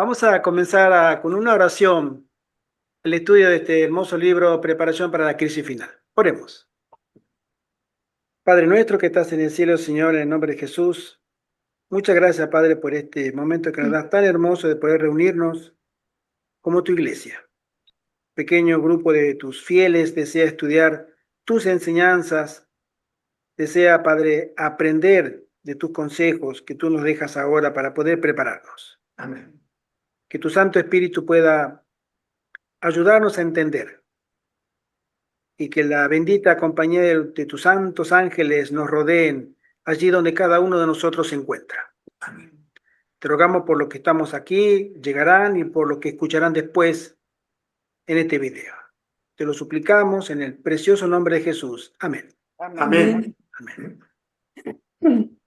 Vamos a comenzar con una oración el estudio de este hermoso libro, Preparación para la crisis final. Oremos. Padre nuestro que estás en el cielo, Señor, en el nombre de Jesús, muchas gracias, Padre, por este momento que nos das tan hermoso de poder reunirnos como tu iglesia. Pequeño grupo de tus fieles desea estudiar tus enseñanzas, desea, Padre, aprender de tus consejos que tú nos dejas ahora para poder prepararnos. Amén. Que tu Santo Espíritu pueda ayudarnos a entender y que la bendita compañía de tus santos ángeles nos rodeen allí donde cada uno de nosotros se encuentra. Amén. Te rogamos por los que estamos aquí, llegarán y por los que escucharán después en este video. Te lo suplicamos en el precioso nombre de Jesús. Amén. Amén. Amén.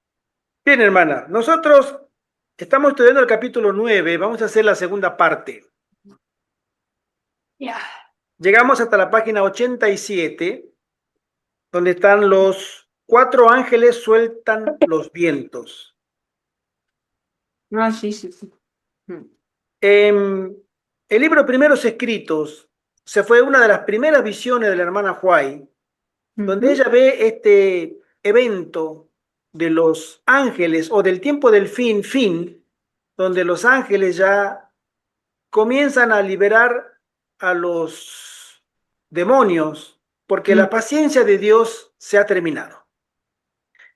Bien, hermana, nosotros estamos estudiando el capítulo 9, vamos a hacer la segunda parte. Llegamos hasta la página 87, donde están los 4 ángeles sueltan los vientos. Sí. El libro Primeros Escritos se fue una de las primeras visiones de la hermana White, donde ella ve este evento de los ángeles o del tiempo del fin, donde los ángeles ya comienzan a liberar a los demonios, porque la paciencia de Dios se ha terminado.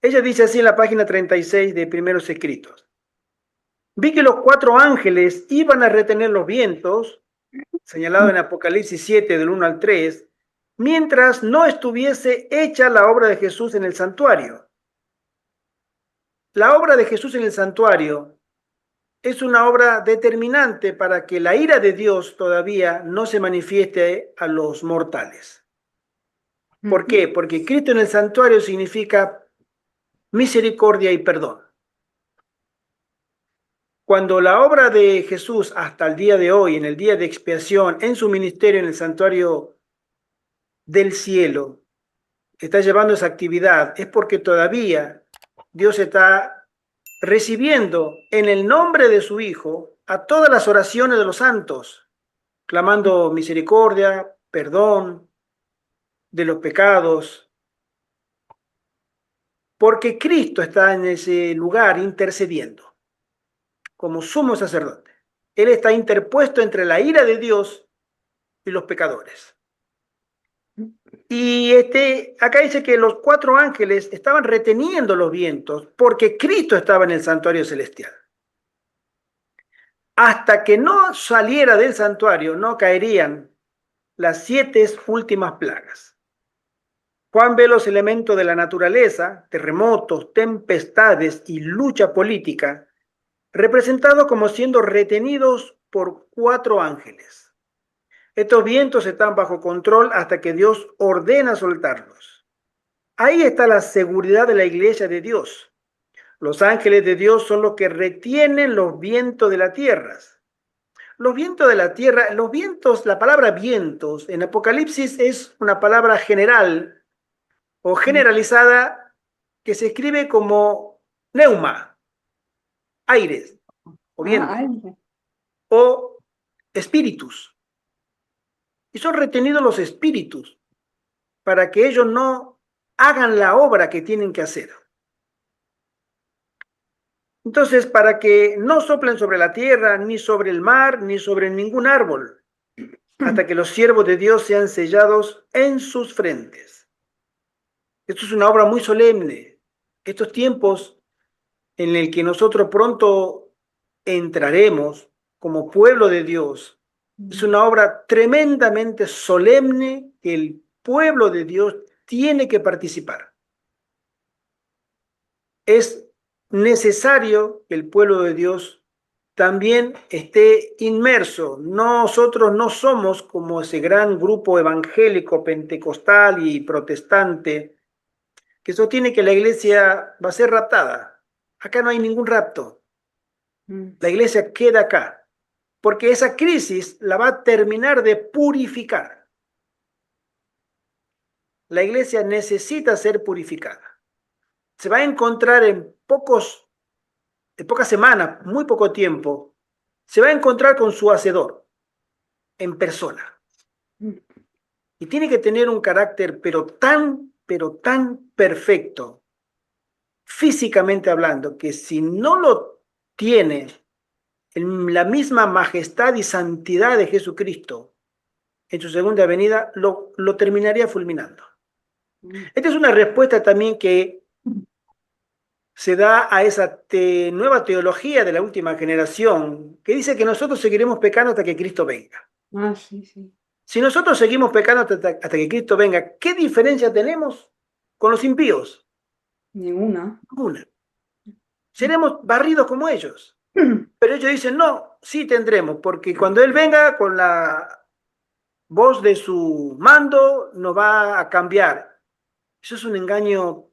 Ella dice así en la página 36 de Primeros Escritos: vi que los 4 ángeles iban a retener los vientos, señalado en Apocalipsis 7 del 1 al 3, mientras no estuviese hecha la obra de Jesús en el santuario. La obra de Jesús en el santuario es una obra determinante para que la ira de Dios todavía no se manifieste a los mortales. ¿Por qué? Porque Cristo en el santuario significa misericordia y perdón. Cuando la obra de Jesús hasta el día de hoy, en el día de expiación, en su ministerio en el santuario del cielo, está llevando esa actividad, es porque todavía Dios está recibiendo en el nombre de su Hijo a todas las oraciones de los santos, clamando misericordia, perdón de los pecados, porque Cristo está en ese lugar intercediendo como sumo sacerdote. Él está interpuesto entre la ira de Dios y los pecadores. Y acá dice que los 4 ángeles estaban reteniendo los vientos porque Cristo estaba en el santuario celestial. Hasta que no saliera del santuario, no caerían las 7 últimas plagas. Juan ve los elementos de la naturaleza, terremotos, tempestades y lucha política, representados como siendo retenidos por 4 ángeles. Estos vientos están bajo control hasta que Dios ordena soltarlos. Ahí está la seguridad de la iglesia de Dios. Los ángeles de Dios son los que retienen los vientos de la tierra. Los vientos de la tierra, los vientos, la palabra vientos en Apocalipsis es una palabra general o generalizada que se escribe como neuma, aires o viento, o espíritus. Y son retenidos los espíritus para que ellos no hagan la obra que tienen que hacer. Entonces, para que no soplen sobre la tierra, ni sobre el mar, ni sobre ningún árbol, hasta que los siervos de Dios sean sellados en sus frentes. Esto es una obra muy solemne. Estos tiempos en el que nosotros pronto entraremos como pueblo de Dios, es una obra tremendamente solemne que el pueblo de Dios tiene que participar. Es necesario que el pueblo de Dios también esté inmerso. Nosotros no somos como ese gran grupo evangélico, pentecostal y protestante que sostiene que la iglesia va a ser raptada. Acá no hay ningún rapto. La iglesia queda acá, porque esa crisis la va a terminar de purificar. La iglesia necesita ser purificada. Se va a encontrar en pocas semanas, muy poco tiempo, se va a encontrar con su hacedor en persona. Y tiene que tener un carácter, pero tan perfecto, físicamente hablando, que si no lo tiene en la misma majestad y santidad de Jesucristo, en su segunda venida, lo terminaría fulminando. Esta es una respuesta también que se da a esa nueva teología de la última generación, que dice que nosotros seguiremos pecando hasta que Cristo venga. Sí, sí. Si nosotros seguimos pecando hasta que Cristo venga, ¿qué diferencia tenemos con los impíos? Ninguna. Ninguna. Seremos barridos como ellos. Pero ellos dicen, no, sí tendremos, porque cuando Él venga con la voz de su mando, nos va a cambiar. Eso es un engaño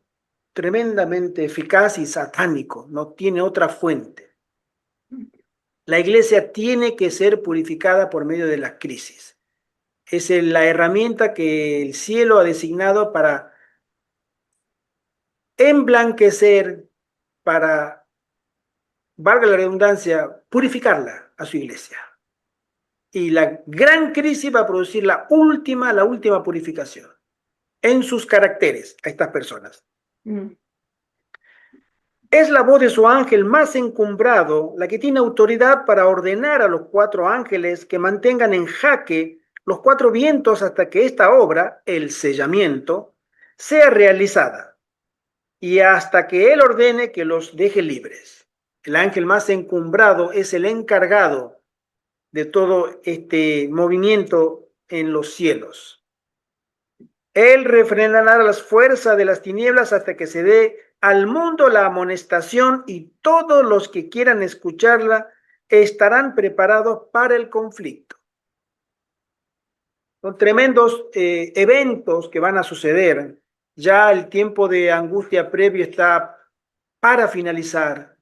tremendamente eficaz y satánico, no tiene otra fuente. La iglesia tiene que ser purificada por medio de la crisis. Es la herramienta que el cielo ha designado para emblanquecer, para, valga la redundancia, purificarla a su iglesia. Y la gran crisis va a producir la última purificación en sus caracteres a estas personas. Es la voz de su ángel más encumbrado la que tiene autoridad para ordenar a los 4 ángeles que mantengan en jaque los 4 vientos hasta que esta obra, el sellamiento, sea realizada y hasta que él ordene que los deje libres. El ángel más encumbrado es el encargado de todo este movimiento en los cielos. Él refrenará las fuerzas de las tinieblas hasta que se dé al mundo la amonestación y todos los que quieran escucharla estarán preparados para el conflicto. Son tremendos eventos que van a suceder. Ya el tiempo de angustia previo está para finalizar.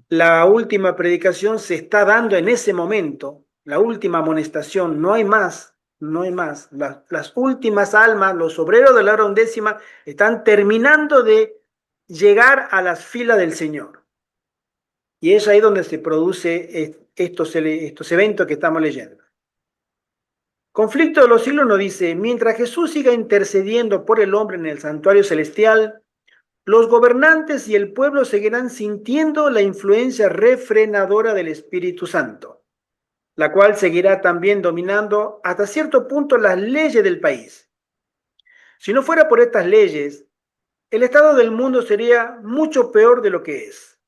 La última predicación se está dando en ese momento, la última amonestación, no hay más. No hay más. Las últimas almas, los obreros de la hora undécima, están terminando de llegar a las filas del Señor. Y es ahí donde se produce estos eventos que estamos leyendo. Conflicto de los siglos nos dice, mientras Jesús siga intercediendo por el hombre en el santuario celestial, los gobernantes y el pueblo seguirán sintiendo la influencia refrenadora del Espíritu Santo, la cual seguirá también dominando hasta cierto punto las leyes del país. Si no fuera por estas leyes, el estado del mundo sería mucho peor de lo que es.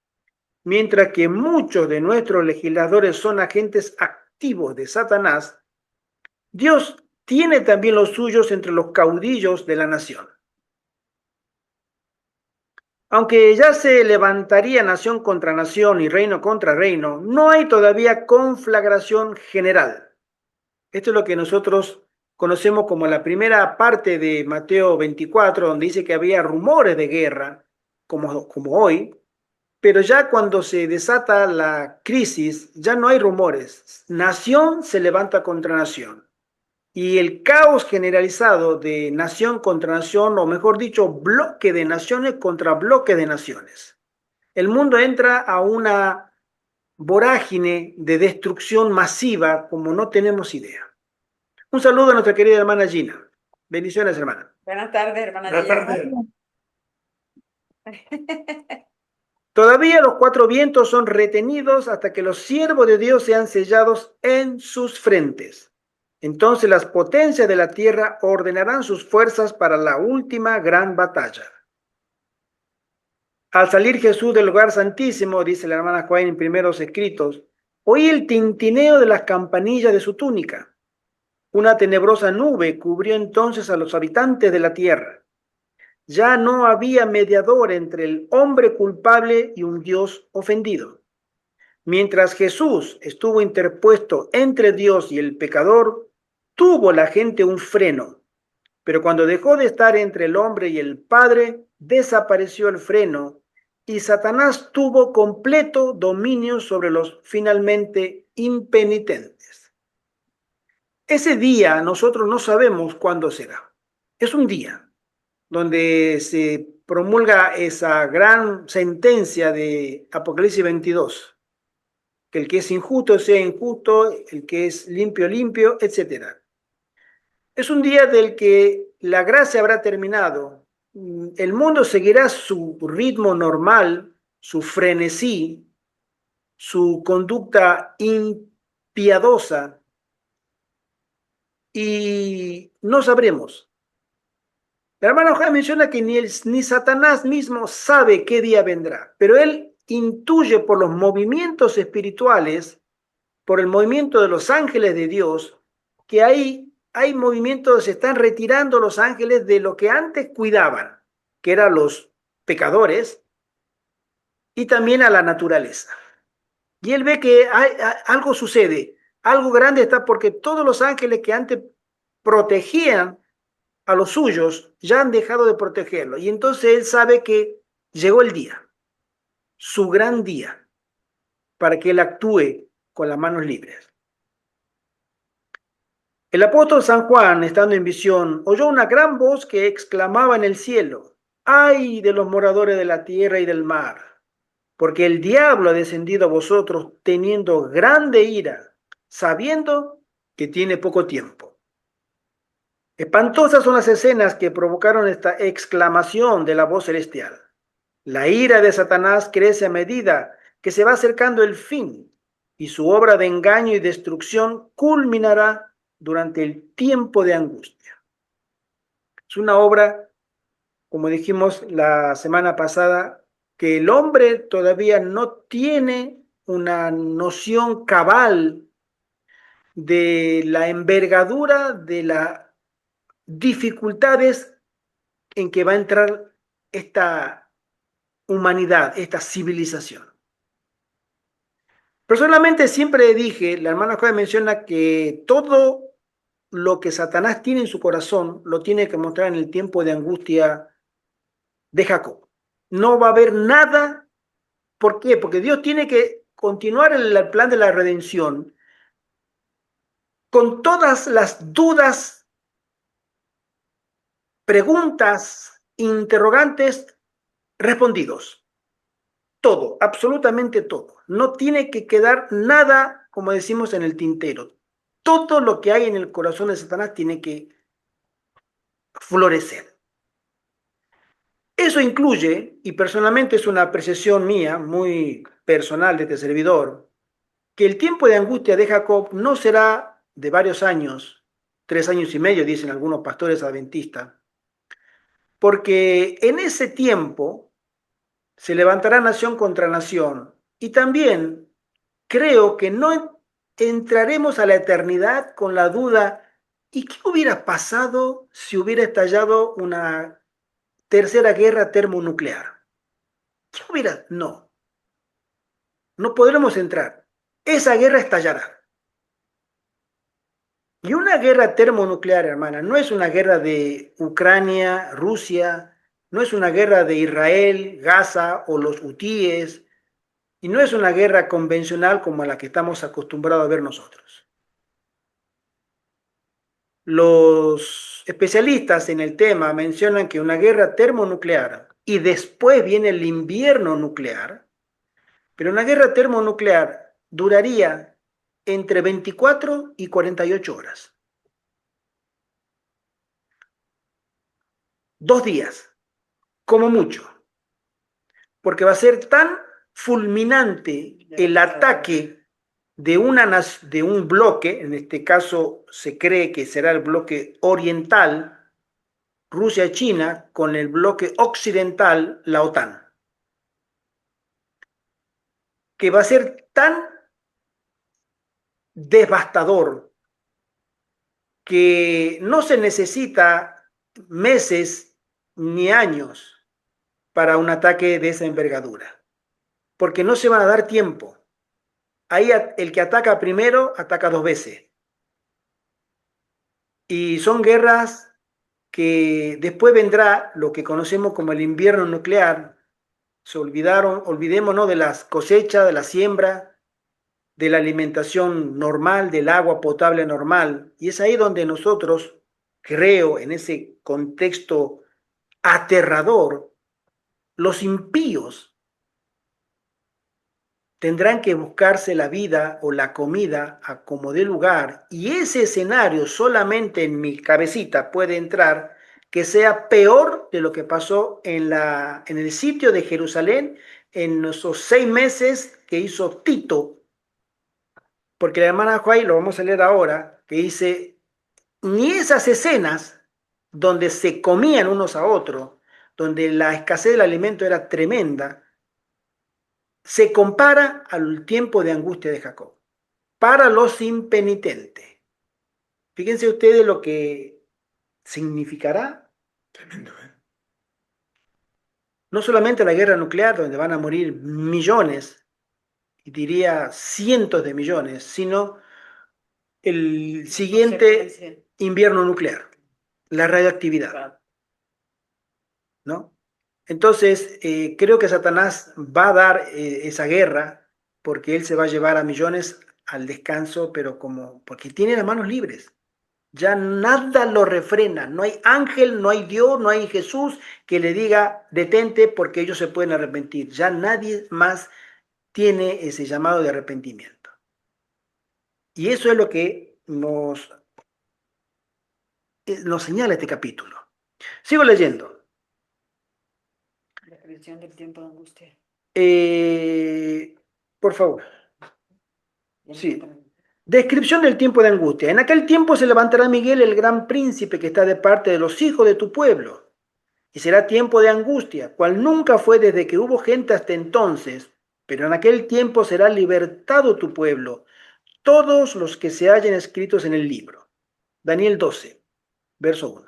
Mientras que muchos de nuestros legisladores son agentes activos de Satanás, Dios tiene también los suyos entre los caudillos de la nación. Aunque ya se levantaría nación contra nación y reino contra reino, no hay todavía conflagración general. Esto es lo que nosotros conocemos como la primera parte de Mateo 24, donde dice que había rumores de guerra, como hoy, pero ya cuando se desata la crisis, ya no hay rumores. Nación se levanta contra nación. Y el caos generalizado de nación contra nación, o mejor dicho, bloque de naciones contra bloque de naciones. El mundo entra a una vorágine de destrucción masiva como no tenemos idea. Un saludo a nuestra querida hermana Gina. Bendiciones, hermana. Buenas tardes, hermana. Buenas tardes. Todavía los 4 vientos son retenidos hasta que los siervos de Dios sean sellados en sus frentes. Entonces las potencias de la tierra ordenarán sus fuerzas para la última gran batalla. Al salir Jesús del lugar santísimo, dice la hermana Juan en primeros escritos, oí el tintineo de las campanillas de su túnica. Una tenebrosa nube cubrió entonces a los habitantes de la tierra. Ya no había mediador entre el hombre culpable y un Dios ofendido. Mientras Jesús estuvo interpuesto entre Dios y el pecador, tuvo la gente un freno. Pero cuando dejó de estar entre el hombre y el Padre, desapareció el freno y Satanás tuvo completo dominio sobre los finalmente impenitentes. Ese día nosotros no sabemos cuándo será. Es un día donde se promulga esa gran sentencia de Apocalipsis 22, que el que es injusto sea injusto, el que es limpio, limpio, etc. Es un día del que la gracia habrá terminado. El mundo seguirá su ritmo normal, su frenesí, su conducta impiadosa, y no sabremos. La hermana Ojeda menciona que ni Satanás mismo sabe qué día vendrá, pero él intuye por los movimientos espirituales, por el movimiento de los ángeles de Dios, que hay movimientos, se están retirando los ángeles de lo que antes cuidaban, que eran los pecadores, y también a la naturaleza. Y él ve que algo sucede, algo grande está, porque todos los ángeles que antes protegían a los suyos ya han dejado de protegerlo. Y entonces él sabe que llegó el día, su gran día, para que él actúe con las manos libres. El apóstol San Juan, estando en visión, oyó una gran voz que exclamaba en el cielo: ¡ay de los moradores de la tierra y del mar! Porque el diablo ha descendido a vosotros teniendo grande ira, sabiendo que tiene poco tiempo. Espantosas son las escenas que provocaron esta exclamación de la voz celestial. La ira de Satanás crece a medida que se va acercando el fin, y su obra de engaño y destrucción culminará durante el tiempo de angustia. Es una obra, como dijimos la semana pasada, que el hombre todavía no tiene una noción cabal de la envergadura de las dificultades en que va a entrar esta humanidad, esta civilización. Personalmente siempre dije, la hermana Juan menciona que todo lo que Satanás tiene en su corazón lo tiene que mostrar en el tiempo de angustia de Jacob. No va a haber nada. ¿Por qué? Porque Dios tiene que continuar el plan de la redención con todas las dudas, preguntas, interrogantes respondidos. Todo, absolutamente todo. No tiene que quedar nada, como decimos, en el tintero. Todo lo que hay en el corazón de Satanás tiene que florecer. Eso incluye, y personalmente es una apreciación mía, muy personal de este servidor, que el tiempo de angustia de Jacob no será de varios años, 3 años y medio, dicen algunos pastores adventistas, porque en ese tiempo se levantará nación contra nación, y también creo que no entraremos a la eternidad con la duda: ¿y qué hubiera pasado si hubiera estallado una tercera guerra termonuclear? ¿Qué hubiera? No, no podremos entrar. Esa guerra estallará. Y una guerra termonuclear, hermana, no es una guerra de Ucrania, Rusia, no es una guerra de Israel, Gaza o los hutíes, y no es una guerra convencional como la que estamos acostumbrados a ver nosotros. Los especialistas en el tema mencionan que una guerra termonuclear y después viene el invierno nuclear, pero una guerra termonuclear duraría entre 24 y 48 horas. 2 días, como mucho, porque va a ser tan fulminante el ataque de un bloque, en este caso se cree que será el bloque oriental, Rusia y China, con el bloque occidental, la OTAN, que va a ser tan devastador que no se necesita meses ni años para un ataque de esa envergadura, porque no se va a dar tiempo. Ahí el que ataca primero ataca 2 veces. Y son guerras que después vendrá lo que conocemos como el invierno nuclear. Olvidémonos de las cosechas, de la siembra, de la alimentación normal, del agua potable normal. Y es ahí donde nosotros, creo, en ese contexto aterrador, los impíos tendrán que buscarse la vida o la comida a como dé lugar, y ese escenario solamente en mi cabecita puede entrar que sea peor de lo que pasó en el sitio de Jerusalén en esos 6 meses que hizo Tito, porque la hermana Juay, lo vamos a leer ahora, que dice, ni esas escenas donde se comían unos a otros, donde la escasez del alimento era tremenda, se compara al tiempo de angustia de Jacob. Para los impenitentes. Fíjense ustedes lo que significará. Tremendo, ¿eh? No solamente la guerra nuclear, donde van a morir millones, y diría cientos de millones, sino el siguiente invierno nuclear, la radioactividad, ¿no? Entonces, creo que Satanás va a dar esa guerra porque él se va a llevar a millones al descanso, pero porque tiene las manos libres. Ya nada lo refrena. No hay ángel, no hay Dios, no hay Jesús que le diga detente porque ellos se pueden arrepentir. Ya nadie más tiene ese llamado de arrepentimiento. Y eso es lo que nos señala este capítulo. Sigo leyendo. La descripción del tiempo de angustia. Por favor. Sí. Descripción del tiempo de angustia. En aquel tiempo se levantará Miguel, el gran príncipe que está de parte de los hijos de tu pueblo. Y será tiempo de angustia, cual nunca fue desde que hubo gente hasta entonces. Pero en aquel tiempo será libertado tu pueblo, todos los que se hallen escritos en el libro. Daniel 12, verso 1.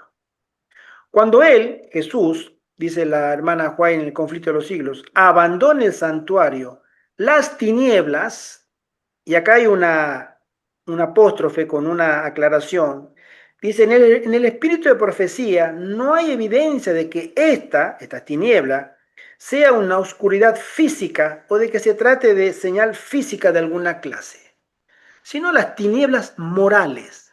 Cuando él, Jesús, dice la hermana Juan en el conflicto de los siglos, abandone el santuario, las tinieblas, y acá hay un apóstrofe con una aclaración, dice, en el espíritu de profecía no hay evidencia de que esta tiniebla, sea una oscuridad física o de que se trate de señal física de alguna clase, sino las tinieblas morales,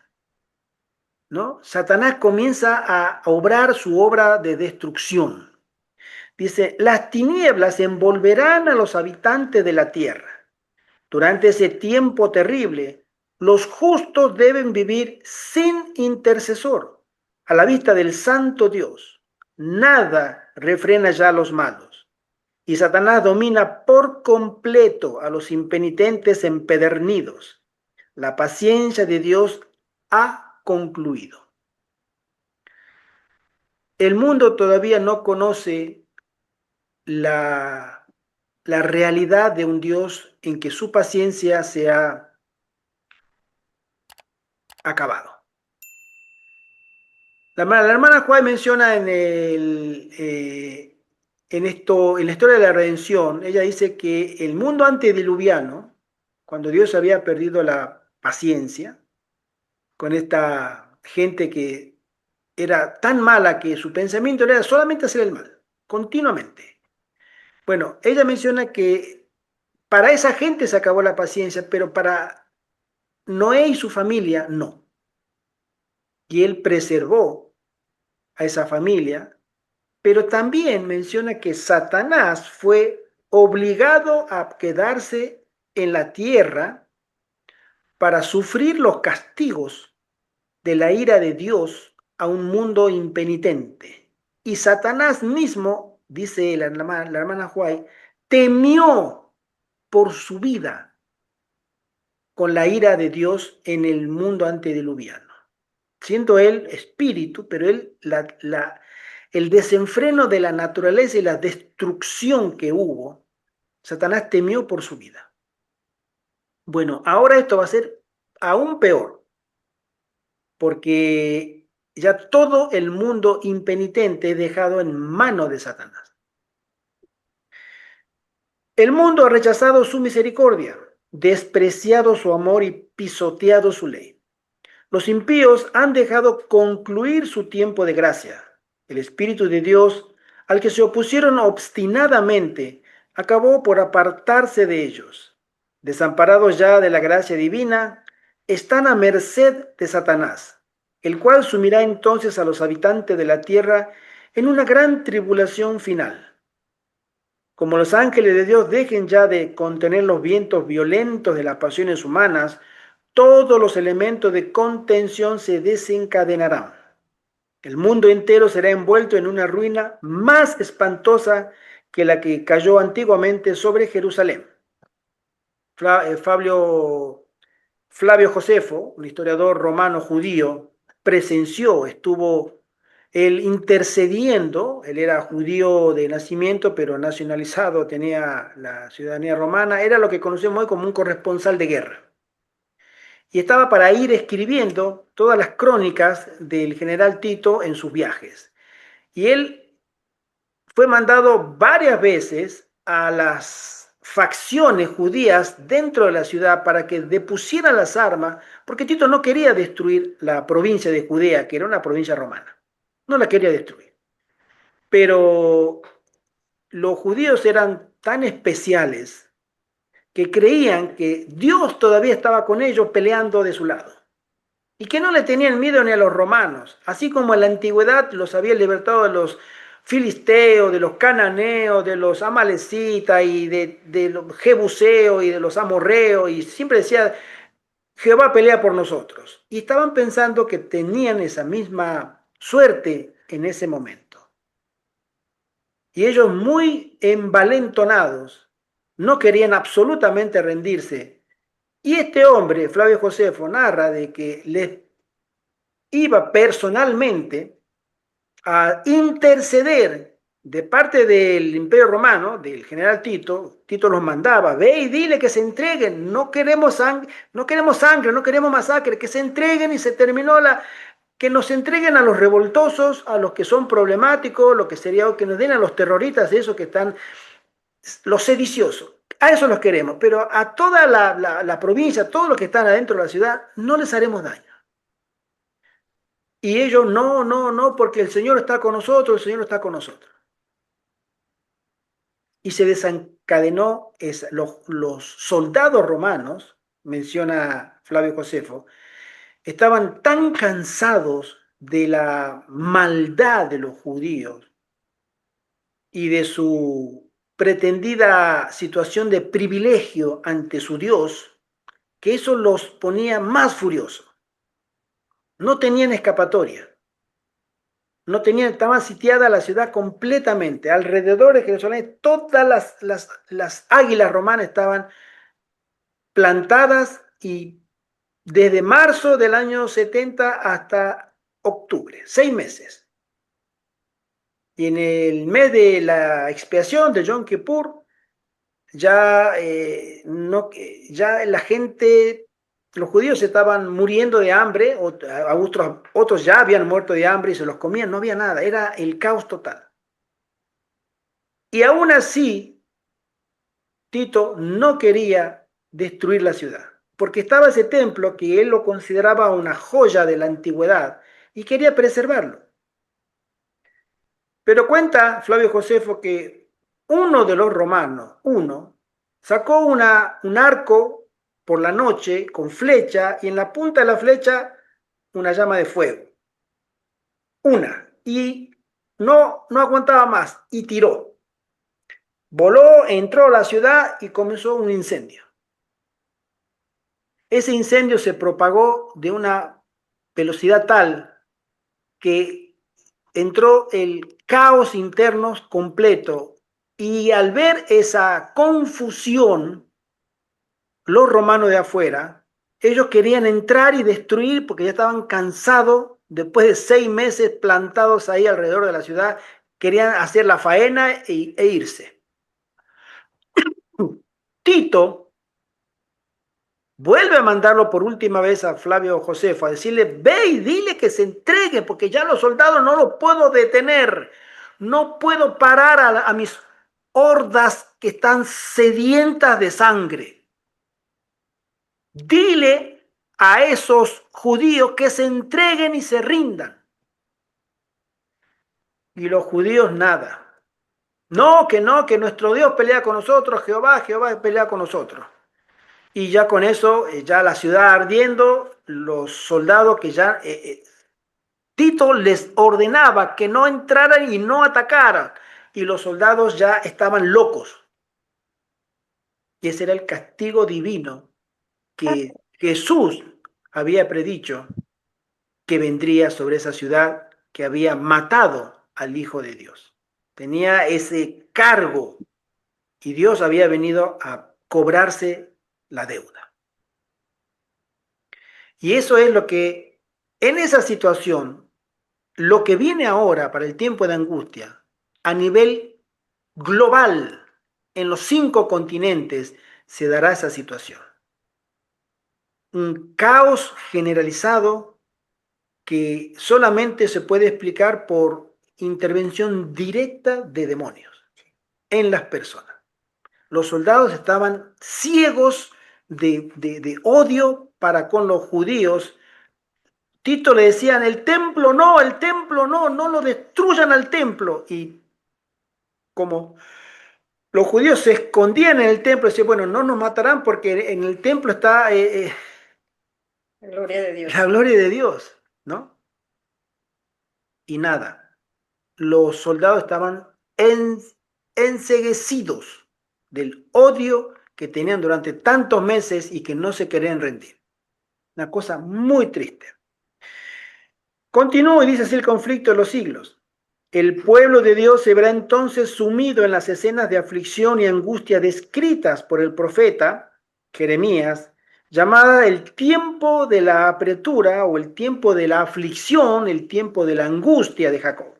¿no? Satanás comienza a obrar su obra de destrucción. Dice, las tinieblas envolverán a los habitantes de la tierra. Durante ese tiempo terrible, los justos deben vivir sin intercesor, a la vista del santo Dios. Nada refrena ya a los malos. Y Satanás domina por completo a los impenitentes empedernidos. La paciencia de Dios ha concluido. El mundo todavía no conoce la realidad de un Dios en que su paciencia se ha acabado. La hermana Juárez menciona en la historia de la redención, ella dice que el mundo antediluviano, cuando Dios había perdido la paciencia con esta gente que era tan mala que su pensamiento era solamente hacer el mal, continuamente. Bueno, ella menciona que para esa gente se acabó la paciencia, pero para Noé y su familia no. Y él preservó a esa familia, pero también menciona que Satanás fue obligado a quedarse en la tierra para sufrir los castigos de la ira de Dios a un mundo impenitente. Y Satanás mismo, dice la hermana Huay, temió por su vida con la ira de Dios en el mundo antediluviano. Siendo él espíritu, pero él el desenfreno de la naturaleza y la destrucción que hubo, Satanás temió por su vida. Bueno, ahora esto va a ser aún peor, porque ya todo el mundo impenitente es dejado en manos de Satanás. El mundo ha rechazado su misericordia, despreciado su amor y pisoteado su ley. Los impíos han dejado concluir su tiempo de gracia. El Espíritu de Dios, al que se opusieron obstinadamente, acabó por apartarse de ellos. Desamparados ya de la gracia divina, están a merced de Satanás, el cual sumirá entonces a los habitantes de la tierra en una gran tribulación final. Como los ángeles de Dios dejen ya de contener los vientos violentos de las pasiones humanas, todos los elementos de contención se desencadenarán. El mundo entero será envuelto en una ruina más espantosa que la que cayó antiguamente sobre Jerusalén. Flavio Josefo, un historiador romano judío, presenció, estuvo él intercediendo, él era judío de nacimiento, pero nacionalizado, tenía la ciudadanía romana, era lo que conocemos hoy como un corresponsal de guerra. Y estaba para ir escribiendo todas las crónicas del general Tito en sus viajes. Y él fue mandado varias veces a las facciones judías dentro de la ciudad para que depusieran las armas, porque Tito no quería destruir la provincia de Judea, que era una provincia romana. No la quería destruir. Pero los judíos eran tan especiales que creían que Dios todavía estaba con ellos peleando de su lado. Y que no le tenían miedo ni a los romanos, así como en la antigüedad los había libertado de los filisteos, de los cananeos, de los amalecitas y de los jebuseos y de los amorreos, y siempre decía, Jehová pelea por nosotros. Y estaban pensando que tenían esa misma suerte en ese momento. Y ellos muy envalentonados, no querían absolutamente rendirse. Y este hombre, Flavio Josefo, narra de que les iba personalmente a interceder de parte del Imperio Romano, del general Tito. Tito los mandaba, ve y dile que se entreguen, no queremos sangre, no queremos masacre, que se entreguen y se terminó que nos entreguen a los revoltosos, a los que son problemáticos, lo que sería que nos den a los terroristas, esos que están, los sediciosos. A eso los queremos, pero a toda la provincia, todos los que están adentro de la ciudad, no les haremos daño. Y ellos, no, porque el Señor está con nosotros, el Señor está con nosotros. Y se desencadenó, los soldados romanos, menciona Flavio Josefo, estaban tan cansados de la maldad de los judíos y de su pretendida situación de privilegio ante su Dios, que eso los ponía más furiosos. No tenían escapatoria. No tenían, estaba sitiada la ciudad completamente. Alrededor de Jerusalén, todas las águilas romanas estaban plantadas y desde marzo del año 70 hasta octubre, 6 meses. Y en el mes de la expiación de Yom Kippur, ya, ya la gente, los judíos estaban muriendo de hambre, otros ya habían muerto de hambre y se los comían, no había nada, era el caos total. Y aún así, Tito no quería destruir la ciudad, porque estaba ese templo que él lo consideraba una joya de la antigüedad y quería preservarlo. Pero cuenta Flavio Josefo que uno de los romanos, sacó un arco por la noche con flecha y en la punta de la flecha una llama de fuego. Y no aguantaba más y tiró. Voló, entró a la ciudad y comenzó un incendio. Ese incendio se propagó de una velocidad tal que entró el caos interno completo. Y al ver esa confusión, los romanos de afuera, ellos querían entrar y destruir porque ya estaban cansados, después de 6 meses plantados ahí alrededor de la ciudad, querían hacer la faena e irse. Tito vuelve a mandarlo por última vez a Flavio Josefo, a decirle, ve y dile que se entregue, porque ya los soldados no los puedo detener, no puedo parar a mis hordas que están sedientas de sangre. Dile a esos judíos que se entreguen y se rindan. Y los judíos nada. No, que nuestro Dios pelea con nosotros, Jehová pelea con nosotros. Y ya con eso, ya la ciudad ardiendo, los soldados que ya... Tito les ordenaba que no entraran y no atacaran. y los soldados ya estaban locos. Y ese era el castigo divino que Jesús había predicho que vendría sobre esa ciudad que había matado al Hijo de Dios. Tenía ese cargo y Dios había venido a cobrarse la deuda. Y eso es lo que, en esa situación, lo que viene ahora para el tiempo de angustia, a nivel global, en los 5 continentes, se dará esa situación. Un caos generalizado que solamente se puede explicar por intervención directa de demonios en las personas. Los soldados estaban ciegos de odio para con los judíos. Tito le decían, el templo no, no lo destruyan al templo. Y como los judíos se escondían en el templo, decían, bueno, no nos matarán porque en el templo está La gloria de Dios. la gloria de Dios, ¿no? Y nada, los soldados estaban enceguecidos del odio que tenían durante tantos meses y que no se querían rendir. Una cosa muy triste. Continúa y dice así el conflicto de los siglos. El pueblo de Dios se verá entonces sumido en las escenas de aflicción y angustia descritas por el profeta Jeremías, llamada el tiempo de la apretura o el tiempo de la aflicción, el tiempo de la angustia de Jacob.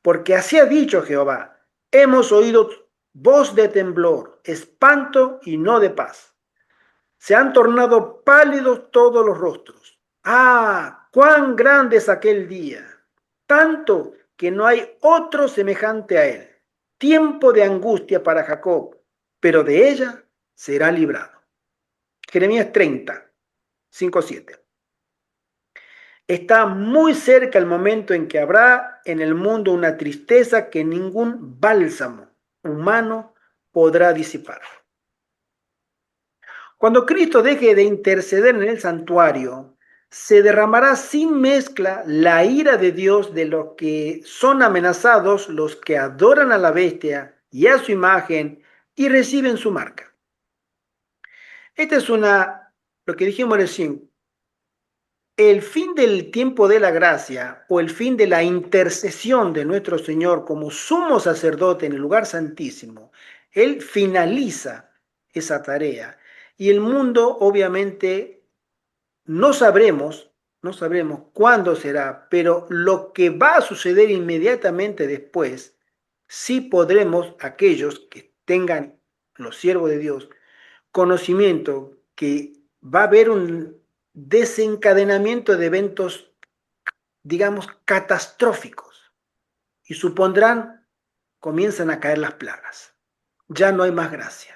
Porque así ha dicho Jehová, hemos oído voz de temblor, espanto y no de paz. Se han tornado pálidos todos los rostros. ¡Ah! ¡Cuán grande es aquel día! Tanto que no hay otro semejante a él. Tiempo de angustia para Jacob, pero de ella será librado. Jeremías 30, 5-7. Está muy cerca el momento en que habrá en el mundo una tristeza que ningún bálsamo humano podrá disipar. Cuando Cristo deje de interceder en el santuario, se derramará sin mezcla la ira de Dios de los que son amenazados, los que adoran a la bestia y a su imagen y reciben su marca. Esta es lo que dijimos recién, el fin del tiempo de la gracia o el fin de la intercesión de nuestro Señor como sumo sacerdote en el lugar santísimo. Él finaliza esa tarea y el mundo obviamente no sabremos cuándo será, pero lo que va a suceder inmediatamente después, sí podremos, aquellos que tengan, los siervos de Dios, conocimiento que va a haber un desencadenamiento de eventos, digamos, catastróficos y supondrán, comienzan a caer las plagas. Ya no hay más gracia.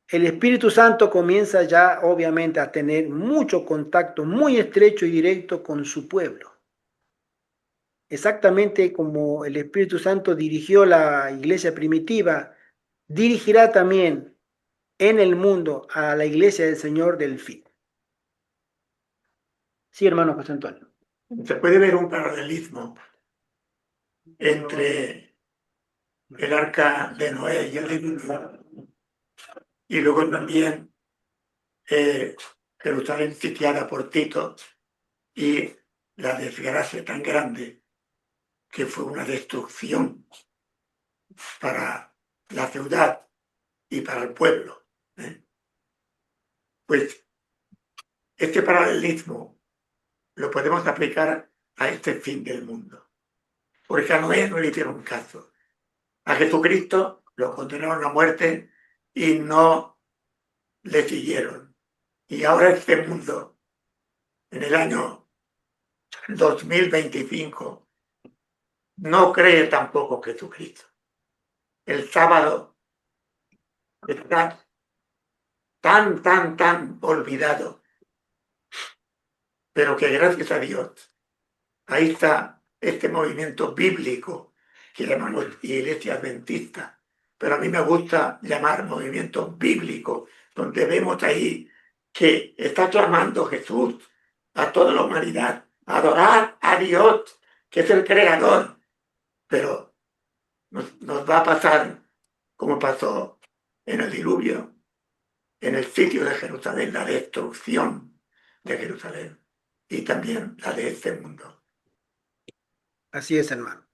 El Espíritu Santo comienza ya, obviamente, a tener mucho contacto, muy estrecho y directo con su pueblo. Exactamente como el Espíritu Santo dirigió la iglesia primitiva, dirigirá también en el mundo a la iglesia del Señor del fin. Sí, hermano José Antonio. Se puede ver un paralelismo entre el arca de Noé y el diluvio, y luego también Jerusalén sitiada por Tito y la desgracia tan grande que fue una destrucción para la ciudad y para el pueblo. Pues este paralelismo lo podemos aplicar a este fin del mundo. Porque a Noé no le hicieron caso. A Jesucristo lo condenaron a muerte y no le siguieron. Y ahora este mundo, en el año 2025, no cree tampoco Jesucristo. El sábado está tan olvidado, pero que gracias a Dios, ahí está este movimiento bíblico que llamamos Iglesia Adventista, pero a mí me gusta llamar movimiento bíblico, donde vemos ahí que está clamando Jesús a toda la humanidad, adorar a Dios, que es el creador, pero nos va a pasar como pasó en el diluvio, en el sitio de Jerusalén, la destrucción de Jerusalén y también la de este mundo. Así es, hermano.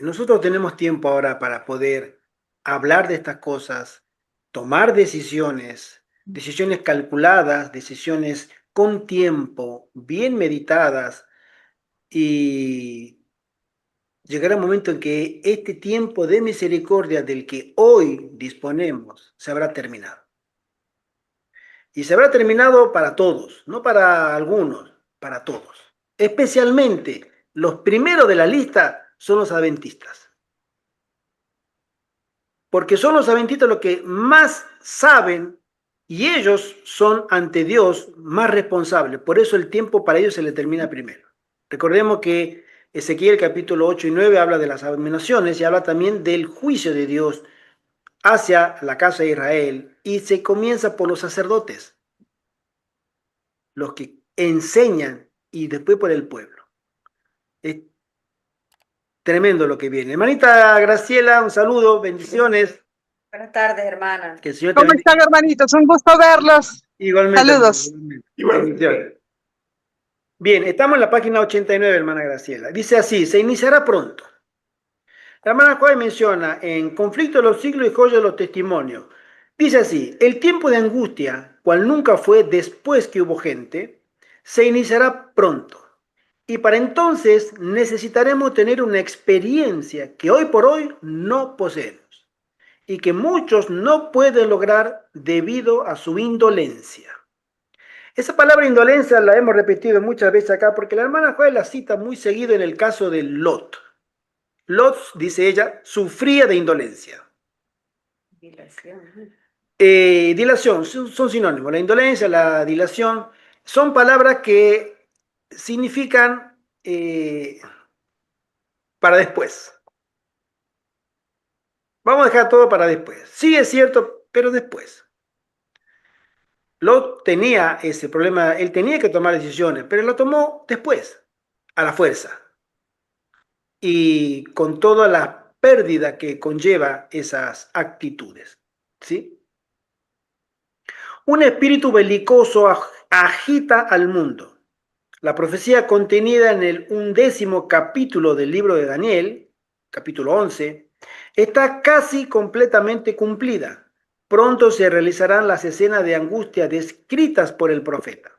Nosotros tenemos tiempo ahora para poder hablar de estas cosas, tomar decisiones, decisiones calculadas, decisiones con tiempo, bien meditadas, y llegará un momento en que este tiempo de misericordia del que hoy disponemos se habrá terminado. Y se habrá terminado para todos, no para algunos, para todos. Especialmente los primeros de la lista son los adventistas. Porque son los adventistas los que más saben y ellos son ante Dios más responsables. Por eso el tiempo para ellos se le termina primero. Recordemos que Ezequiel capítulo 8 y 9 habla de las abominaciones y habla también del juicio de Dios hacia la casa de Israel, y se comienza por los sacerdotes, los que enseñan, y después por el pueblo. Es tremendo lo que viene. Hermanita Graciela, un saludo, bendiciones. Buenas tardes, hermana. Que el Señor te ¿Cómo bendiga. están, hermanitos? Un gusto verlos. Igualmente. Saludos. Igualmente. Bendiciones. Bien, estamos en la página 89, hermana Graciela. Dice así: se iniciará pronto. La hermana Joy menciona en Conflicto de los siglos y Joya de los testimonios. Dice así: el tiempo de angustia, cual nunca fue después que hubo gente, se iniciará pronto. Y para entonces necesitaremos tener una experiencia que hoy por hoy no poseemos y que muchos no pueden lograr debido a su indolencia. Esa palabra indolencia la hemos repetido muchas veces acá porque la hermana Joel la cita muy seguido en el caso de Lot. Lot, dice ella, sufría de indolencia. Dilación. Dilación, son sinónimos. La indolencia, la dilación, son palabras que significan para después. Vamos a dejar todo para después. Sí es cierto, pero después. Lot tenía ese problema, él tenía que tomar decisiones, pero lo tomó después, a la fuerza. Y con toda la pérdida que conlleva esas actitudes. ¿Sí? Un espíritu belicoso agita al mundo. La profecía contenida en el 11º capítulo del libro de Daniel, capítulo 11, está casi completamente cumplida. Pronto se realizarán las escenas de angustia descritas por el profeta.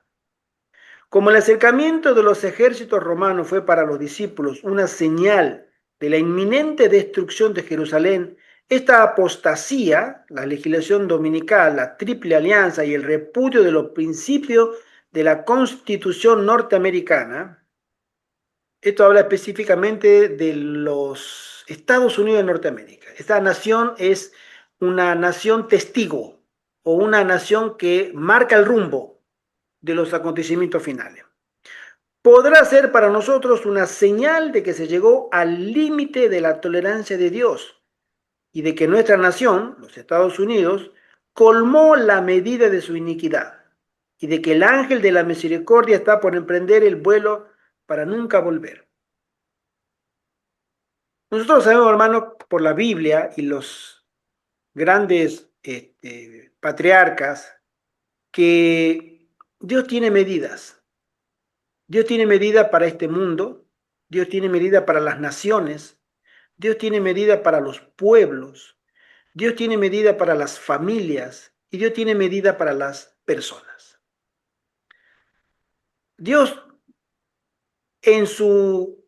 Como el acercamiento de los ejércitos romanos fue para los discípulos una señal de la inminente destrucción de Jerusalén, esta apostasía, la legislación dominical, la triple alianza y el repudio de los principios de la Constitución norteamericana, esto habla específicamente de los Estados Unidos de Norteamérica. Esta nación es una nación testigo o una nación que marca el rumbo de los acontecimientos finales. Podrá ser para nosotros una señal de que se llegó al límite de la tolerancia de Dios y de que nuestra nación, los Estados Unidos, colmó la medida de su iniquidad y de que el ángel de la misericordia está por emprender el vuelo para nunca volver. Nosotros sabemos, hermano, por la Biblia y los grandes patriarcas, que Dios tiene medidas. Dios tiene medida para este mundo, Dios tiene medida para las naciones, Dios tiene medida para los pueblos, Dios tiene medida para las familias y Dios tiene medida para las personas. Dios, en su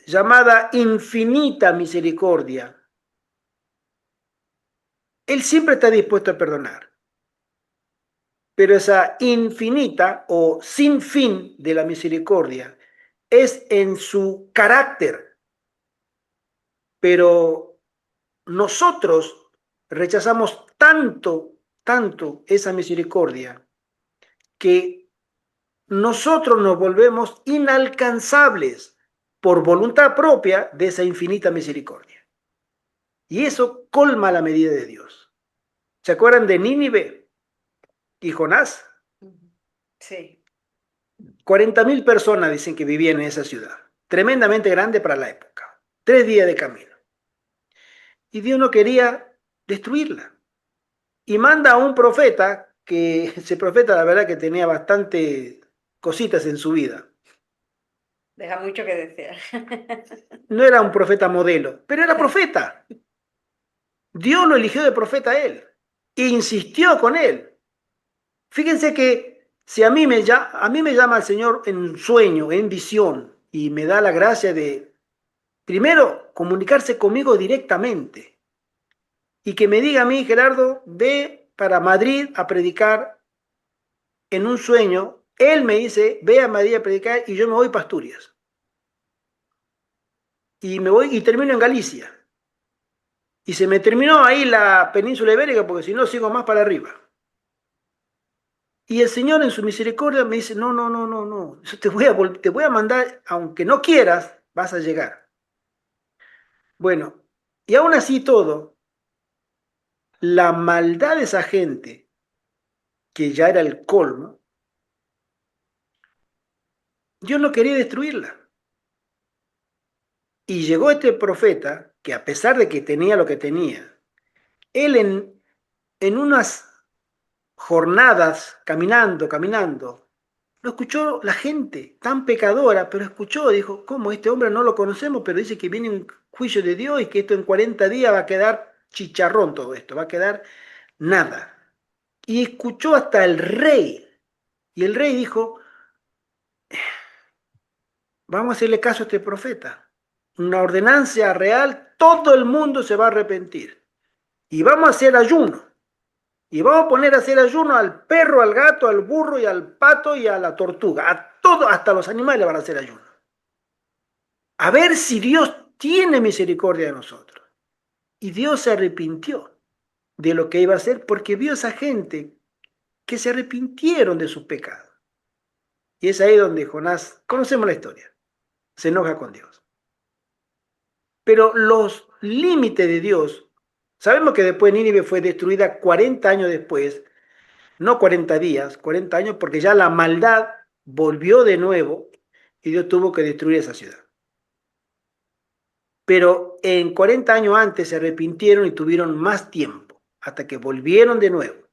llamada infinita misericordia, Él siempre está dispuesto a perdonar. Pero esa infinita o sin fin de la misericordia es en su carácter. Pero nosotros rechazamos tanto esa misericordia que nosotros nos volvemos inalcanzables por voluntad propia de esa infinita misericordia. Y eso colma la medida de Dios. ¿Se acuerdan de Nínive y Jonás? Sí. 40.000 personas dicen que vivían en esa ciudad, tremendamente grande para la época. 3 días de camino. Y Dios no quería destruirla. Y manda a un profeta, que ese profeta la verdad que tenía bastante cositas en su vida. Deja mucho que desear. No era un profeta modelo, pero era profeta. Dios lo eligió de profeta a él. E insistió con él. Fíjense que si a mí me llama el Señor en sueño, en visión, y me da la gracia de, primero, comunicarse conmigo directamente. Y que me diga a mí, Gerardo, ve para Madrid a predicar en un sueño. Él me dice, ve a Madrid a predicar y yo me voy para Asturias. Y me voy y termino en Galicia. Y se me terminó ahí la península ibérica porque si no sigo más para arriba. Y el Señor en su misericordia me dice, no, no, no, no, no, yo te voy a mandar, aunque no quieras, vas a llegar. Bueno, y aún así todo, la maldad de esa gente, que ya era el colmo, Dios no quería destruirla. Y llegó este profeta, que a pesar de que tenía lo que tenía, él en unas jornadas, caminando, lo escuchó la gente, tan pecadora, pero escuchó, dijo, ¿cómo este hombre no lo conocemos? Pero dice que viene un juicio de Dios y que esto en 40 días va a quedar chicharrón todo esto, va a quedar nada. Y escuchó hasta el rey. Y el rey dijo, vamos a hacerle caso a este profeta. Una ordenanza real, todo el mundo se va a arrepentir. Y vamos a hacer ayuno. Y vamos a poner a hacer ayuno al perro, al gato, al burro y al pato y a la tortuga. A todo, hasta los animales van a hacer ayuno. A ver si Dios tiene misericordia de nosotros. Y Dios se arrepintió de lo que iba a hacer porque vio a esa gente que se arrepintieron de sus pecados. Y es ahí donde Jonás, conocemos la historia, se enoja con Dios. Pero los límites de Dios, sabemos que después Nínive fue destruida 40 años después, no 40 días, 40 años, porque ya la maldad volvió de nuevo y Dios tuvo que destruir esa ciudad. Pero en 40 años antes se arrepintieron y tuvieron más tiempo, hasta que volvieron de nuevo.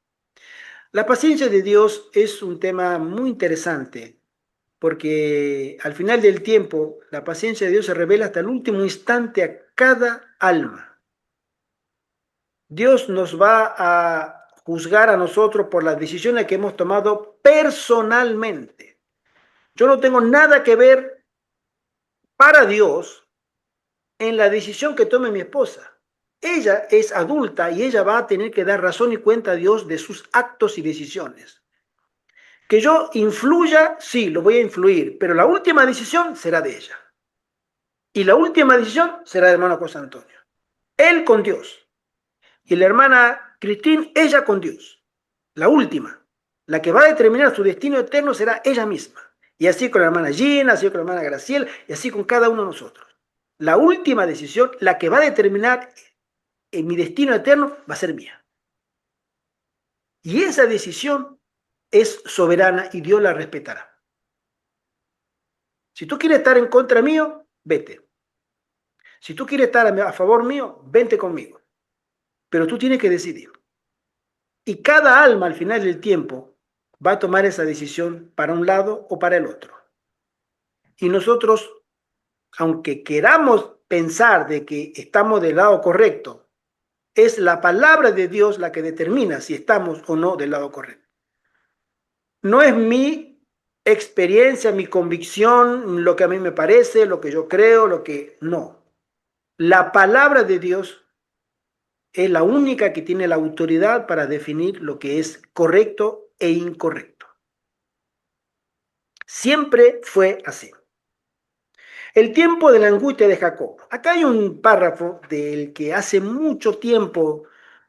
La paciencia de Dios es un tema muy interesante, porque al final del tiempo, la paciencia de Dios se revela hasta el último instante a cada alma. Dios nos va a juzgar a nosotros por las decisiones que hemos tomado personalmente. Yo no tengo nada que ver para Dios en la decisión que tome mi esposa. Ella es adulta y ella va a tener que dar razón y cuenta a Dios de sus actos y decisiones. Que yo influya, sí, lo voy a influir, pero la última decisión será de ella. Y la última decisión será del hermano José Antonio. Él con Dios. Y la hermana Cristín, ella con Dios. La última. La que va a determinar su destino eterno será ella misma. Y así con la hermana Gina, así con la hermana Graciela, y así con cada uno de nosotros. La última decisión, la que va a determinar mi destino eterno, va a ser mía. Y esa decisión es soberana y Dios la respetará. Si tú quieres estar en contra mío, vete. Si tú quieres estar a favor mío, vente conmigo. Pero tú tienes que decidir. Y cada alma al final del tiempo va a tomar esa decisión para un lado o para el otro. Y nosotros, aunque queramos pensar de que estamos del lado correcto, es la palabra de Dios la que determina si estamos o no del lado correcto. No es mi experiencia, mi convicción, lo que a mí me parece, lo que yo creo, lo que no. La palabra de Dios es la única que tiene la autoridad para definir lo que es correcto e incorrecto. Siempre fue así. El tiempo de la angustia de Jacob. Acá hay un párrafo del que hace mucho tiempo,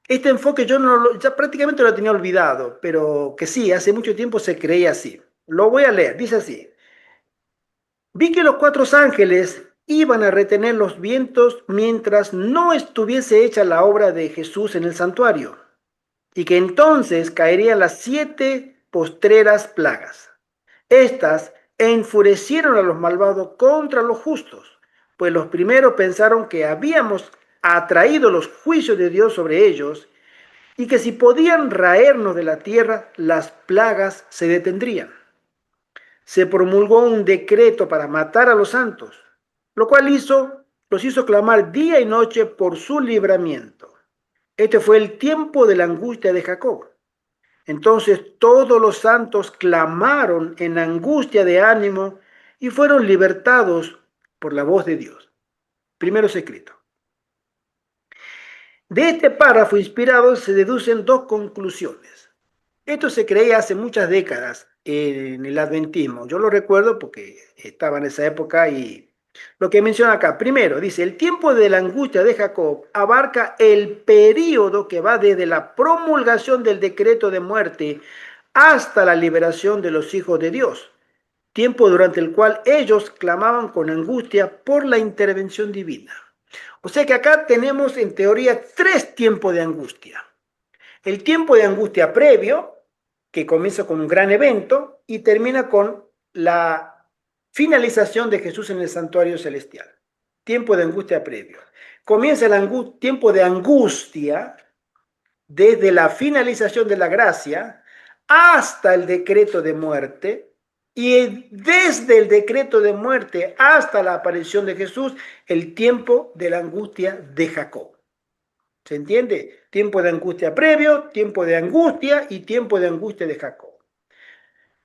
este enfoque yo ya prácticamente lo tenía olvidado, pero que sí, hace mucho tiempo se creía así. Lo voy a leer, dice así. Vi que los 4 ángeles iban a retener los vientos mientras no estuviese hecha la obra de Jesús en el santuario, y que entonces caerían las 7 postreras plagas. Estas enfurecieron a los malvados contra los justos, pues los primeros pensaron que habíamos atraído los juicios de Dios sobre ellos y que si podían raernos de la tierra, las plagas se detendrían. Se promulgó un decreto para matar a los santos, lo cual los hizo clamar día y noche por su libramiento. Este fue el tiempo de la angustia de Jacob. Entonces todos los santos clamaron en angustia de ánimo y fueron libertados por la voz de Dios. Primero escrito. De este párrafo inspirado se deducen dos conclusiones. Esto se creía hace muchas décadas en el adventismo. Yo lo recuerdo porque estaba en esa época y lo que menciona acá. Primero, dice, el tiempo de la angustia de Jacob abarca el período que va desde la promulgación del decreto de muerte hasta la liberación de los hijos de Dios. Tiempo durante el cual ellos clamaban con angustia por la intervención divina. O sea que acá tenemos en teoría tres tiempos de angustia. El tiempo de angustia previo, que comienza con un gran evento y termina con la finalización de Jesús en el santuario celestial. Tiempo de angustia previo. Comienza el tiempo de angustia desde la finalización de la gracia hasta el decreto de muerte, y desde el decreto de muerte hasta la aparición de Jesús, el tiempo de la angustia de Jacob. ¿Se entiende? Tiempo de angustia previo, tiempo de angustia y tiempo de angustia de Jacob.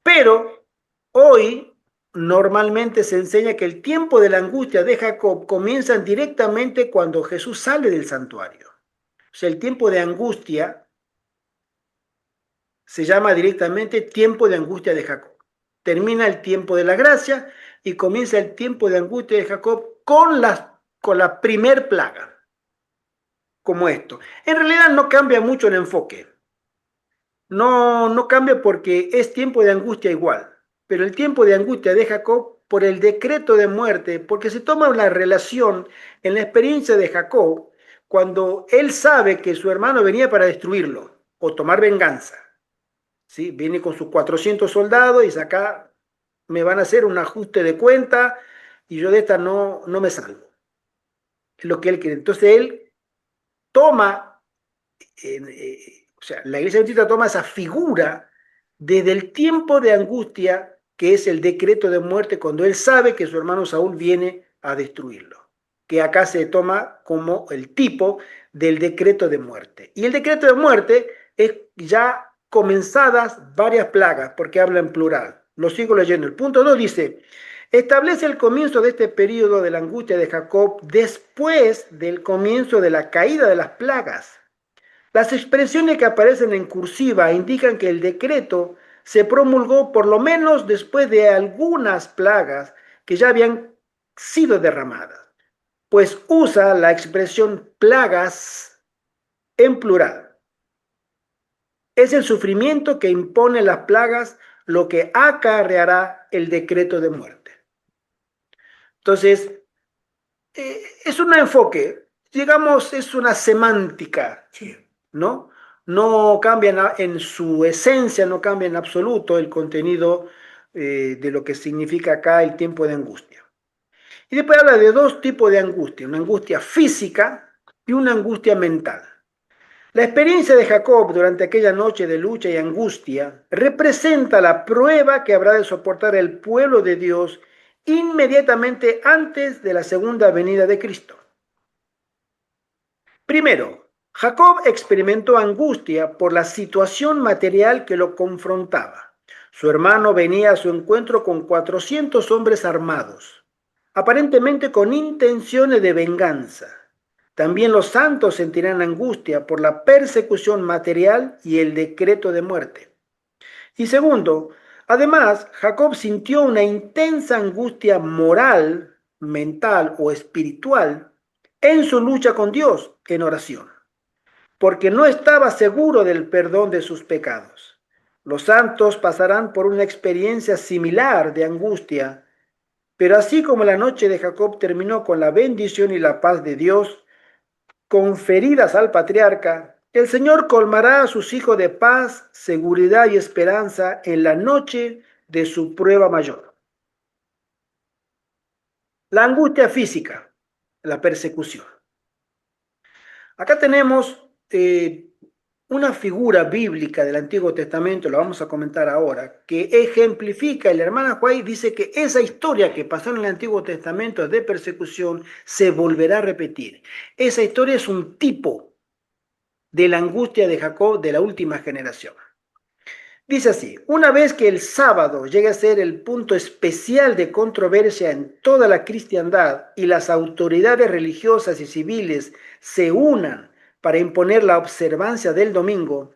Pero hoy normalmente se enseña que el tiempo de la angustia de Jacob comienza directamente cuando Jesús sale del santuario. O sea, el tiempo de angustia se llama directamente tiempo de angustia de Jacob. Termina el tiempo de la gracia y comienza el tiempo de angustia de Jacob con la primer plaga, como esto. En realidad no cambia mucho el enfoque. No cambia porque es tiempo de angustia igual. Pero el tiempo de angustia de Jacob por el decreto de muerte, porque se toma una relación en la experiencia de Jacob cuando él sabe que su hermano venía para destruirlo o tomar venganza. ¿Sí? Viene con sus 400 soldados y acá me van a hacer un ajuste de cuenta y yo de esta no me salvo. Es lo que él quiere. Entonces él toma, o sea, la iglesia adventista toma esa figura desde el tiempo de angustia que es el decreto de muerte cuando él sabe que su hermano Saúl viene a destruirlo. Que acá se toma como el tipo del decreto de muerte. Y el decreto de muerte es ya comenzadas varias plagas, porque habla en plural. Lo sigo leyendo. El punto 2 dice, establece el comienzo de este periodo de la angustia de Jacob después del comienzo de la caída de las plagas. Las expresiones que aparecen en cursiva indican que el decreto se promulgó por lo menos después de algunas plagas que ya habían sido derramadas, pues usa la expresión plagas en plural. Es el sufrimiento que impone las plagas lo que acarreará el decreto de muerte. Entonces, es un enfoque, digamos, es una semántica, ¿no? No cambia en su esencia, no cambia en absoluto el contenido de lo que significa acá el tiempo de angustia. Y después habla de dos tipos de angustia, una angustia física y una angustia mental. La experiencia de Jacob durante aquella noche de lucha y angustia representa la prueba que habrá de soportar el pueblo de Dios inmediatamente antes de la segunda venida de Cristo. Primero, Jacob experimentó angustia por la situación material que lo confrontaba. Su hermano venía a su encuentro con 400 hombres armados, aparentemente con intenciones de venganza. También los santos sentirán angustia por la persecución material y el decreto de muerte. Y segundo, además, Jacob sintió una intensa angustia moral, mental o espiritual en su lucha con Dios en oración, porque no estaba seguro del perdón de sus pecados. Los santos pasarán por una experiencia similar de angustia, pero así como la noche de Jacob terminó con la bendición y la paz de Dios, conferidas al patriarca, el Señor colmará a sus hijos de paz, seguridad y esperanza en la noche de su prueba mayor. La angustia física, la persecución. Acá tenemos una figura bíblica del Antiguo Testamento, lo vamos a comentar ahora, que ejemplifica, y la hermana Juárez dice que esa historia que pasó en el Antiguo Testamento de persecución se volverá a repetir. Esa historia es un tipo de la angustia de Jacob de la última generación. Dice así: una vez que el sábado llegue a ser el punto especial de controversia en toda la cristiandad y las autoridades religiosas y civiles se unan para imponer la observancia del domingo,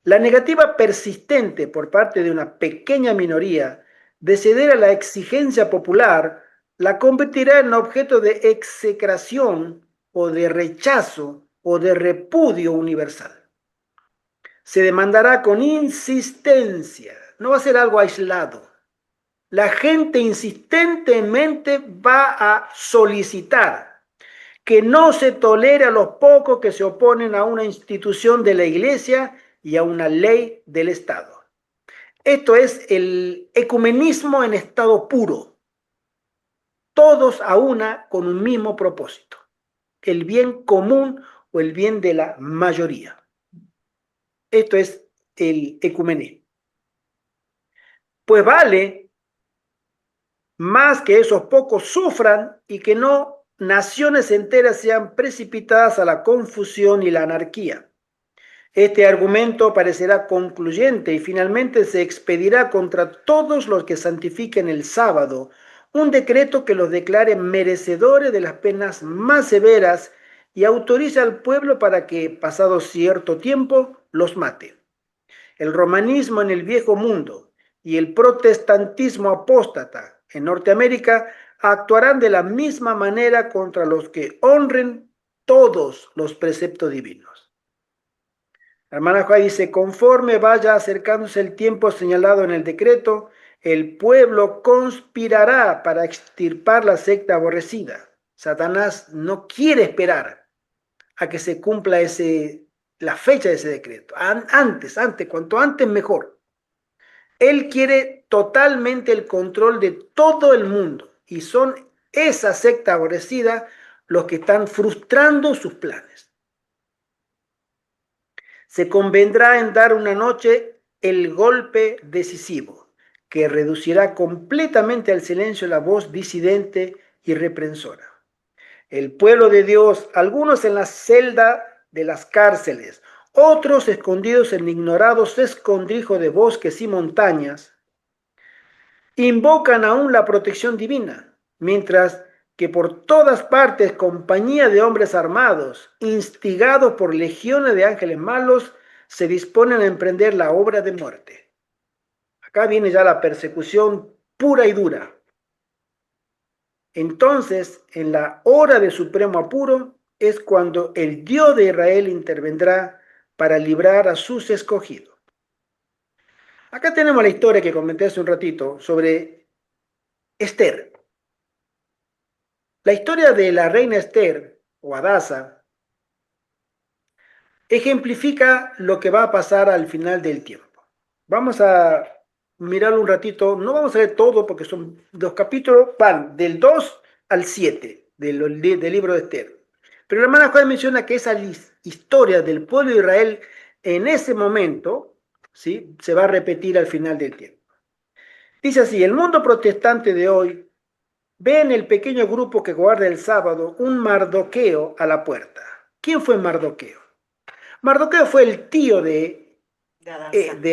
la negativa persistente por parte de una pequeña minoría de ceder a la exigencia popular la convertirá en objeto de execración o de rechazo o de repudio universal. Se demandará con insistencia, no va a ser algo aislado. La gente insistentemente va a solicitar que no se tolere a los pocos que se oponen a una institución de la Iglesia y a una ley del Estado. Esto es el ecumenismo en estado puro, todos a una con un mismo propósito, el bien común o el bien de la mayoría. Esto es el ecumenismo. Pues vale más que esos pocos sufran y que no naciones enteras sean precipitadas a la confusión y la anarquía. Este argumento parecerá concluyente y finalmente se expedirá contra todos los que santifiquen el sábado un decreto que los declare merecedores de las penas más severas y autorice al pueblo para que, pasado cierto tiempo, los mate. El romanismo en el viejo mundo y el protestantismo apóstata en Norteamérica actuarán de la misma manera contra los que honren todos los preceptos divinos. La hermana Juárez dice: conforme vaya acercándose el tiempo señalado en el decreto, el pueblo conspirará para extirpar la secta aborrecida. Satanás no quiere esperar a que se cumpla la fecha de ese decreto. Antes, cuanto antes mejor. Él quiere totalmente el control de todo el mundo y son esa secta aborrecida los que están frustrando sus planes. Se convendrá en dar una noche el golpe decisivo, que reducirá completamente al silencio la voz disidente y reprensora. El pueblo de Dios, algunos en la celda de las cárceles, otros escondidos en ignorados escondrijos de bosques y montañas, invocan aún la protección divina, mientras que por todas partes compañía de hombres armados, instigados por legiones de ángeles malos, se disponen a emprender la obra de muerte. Acá viene ya la persecución pura y dura. Entonces, en la hora de supremo apuro, es cuando el Dios de Israel intervendrá para librar a sus escogidos. Acá tenemos la historia que comenté hace un ratito sobre Esther. La historia de la reina Esther, o Hadasa, ejemplifica lo que va a pasar al final del tiempo. Vamos a mirarlo un ratito, no vamos a ver todo porque son 2 capítulos, van del 2 al 7 del libro de Esther. Pero la hermana Juárez menciona que esa historia del pueblo de Israel en ese momento, ¿sí?, se va a repetir al final del tiempo. Dice así: el mundo protestante de hoy ve en el pequeño grupo que guarda el sábado un Mardoqueo a la puerta. ¿Quién fue Mardoqueo? Mardoqueo fue el tío de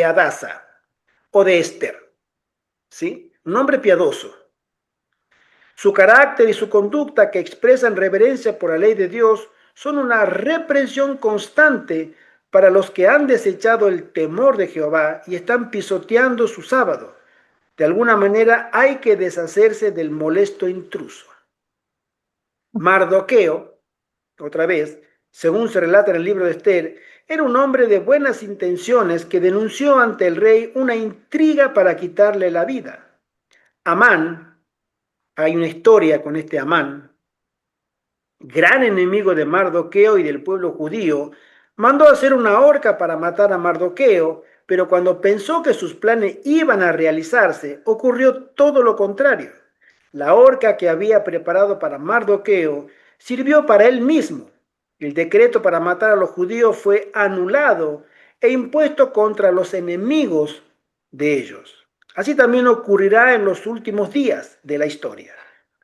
Hadasa o de Esther, ¿sí? Un hombre piadoso. Su carácter y su conducta, que expresan reverencia por la ley de Dios, son una reprensión constante para los que han desechado el temor de Jehová y están pisoteando su sábado. De alguna manera hay que deshacerse del molesto intruso. Mardoqueo, otra vez, según se relata en el libro de Esther, era un hombre de buenas intenciones que denunció ante el rey una intriga para quitarle la vida. Amán, hay una historia con este Amán, gran enemigo de Mardoqueo y del pueblo judío, mandó hacer una horca para matar a Mardoqueo, pero cuando pensó que sus planes iban a realizarse, ocurrió todo lo contrario. La horca que había preparado para Mardoqueo sirvió para él mismo. El decreto para matar a los judíos fue anulado e impuesto contra los enemigos de ellos. Así también ocurrirá en los últimos días de la historia.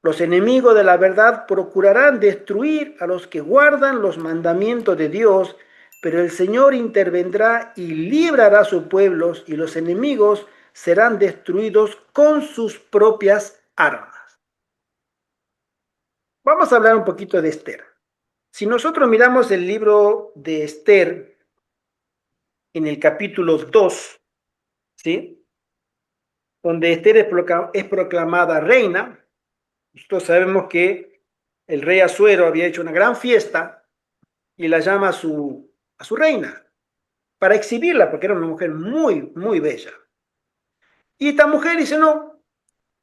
Los enemigos de la verdad procurarán destruir a los que guardan los mandamientos de Dios, pero el Señor intervendrá y librará a sus pueblos, y los enemigos serán destruidos con sus propias armas. Vamos a hablar un poquito de Esther. Si nosotros miramos el libro de Esther en el capítulo 2, ¿sí? Donde Esther es proclamada reina, nosotros sabemos que el rey Asuero había hecho una gran fiesta y la llama a su reina para exhibirla, porque era una mujer muy, muy bella. Y esta mujer dice, no,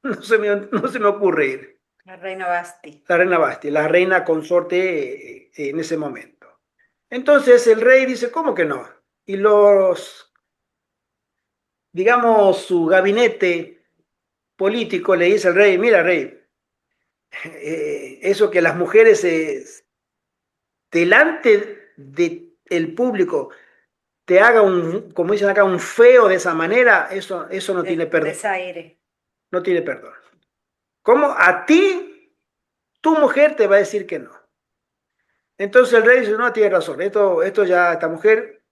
no se me ocurre ir. La reina Basti. La reina Basti, la reina consorte en ese momento. Entonces el rey dice, ¿cómo que no? Y digamos, su gabinete político le dice al rey, mira rey, eso que las mujeres delante del público te haga como dicen acá, un feo de esa manera, eso no tiene perdón. Desaire. No tiene perdón. ¿Cómo a ti, tu mujer te va a decir que no? Entonces el rey dice, no, tiene razón, esto ya, esta mujer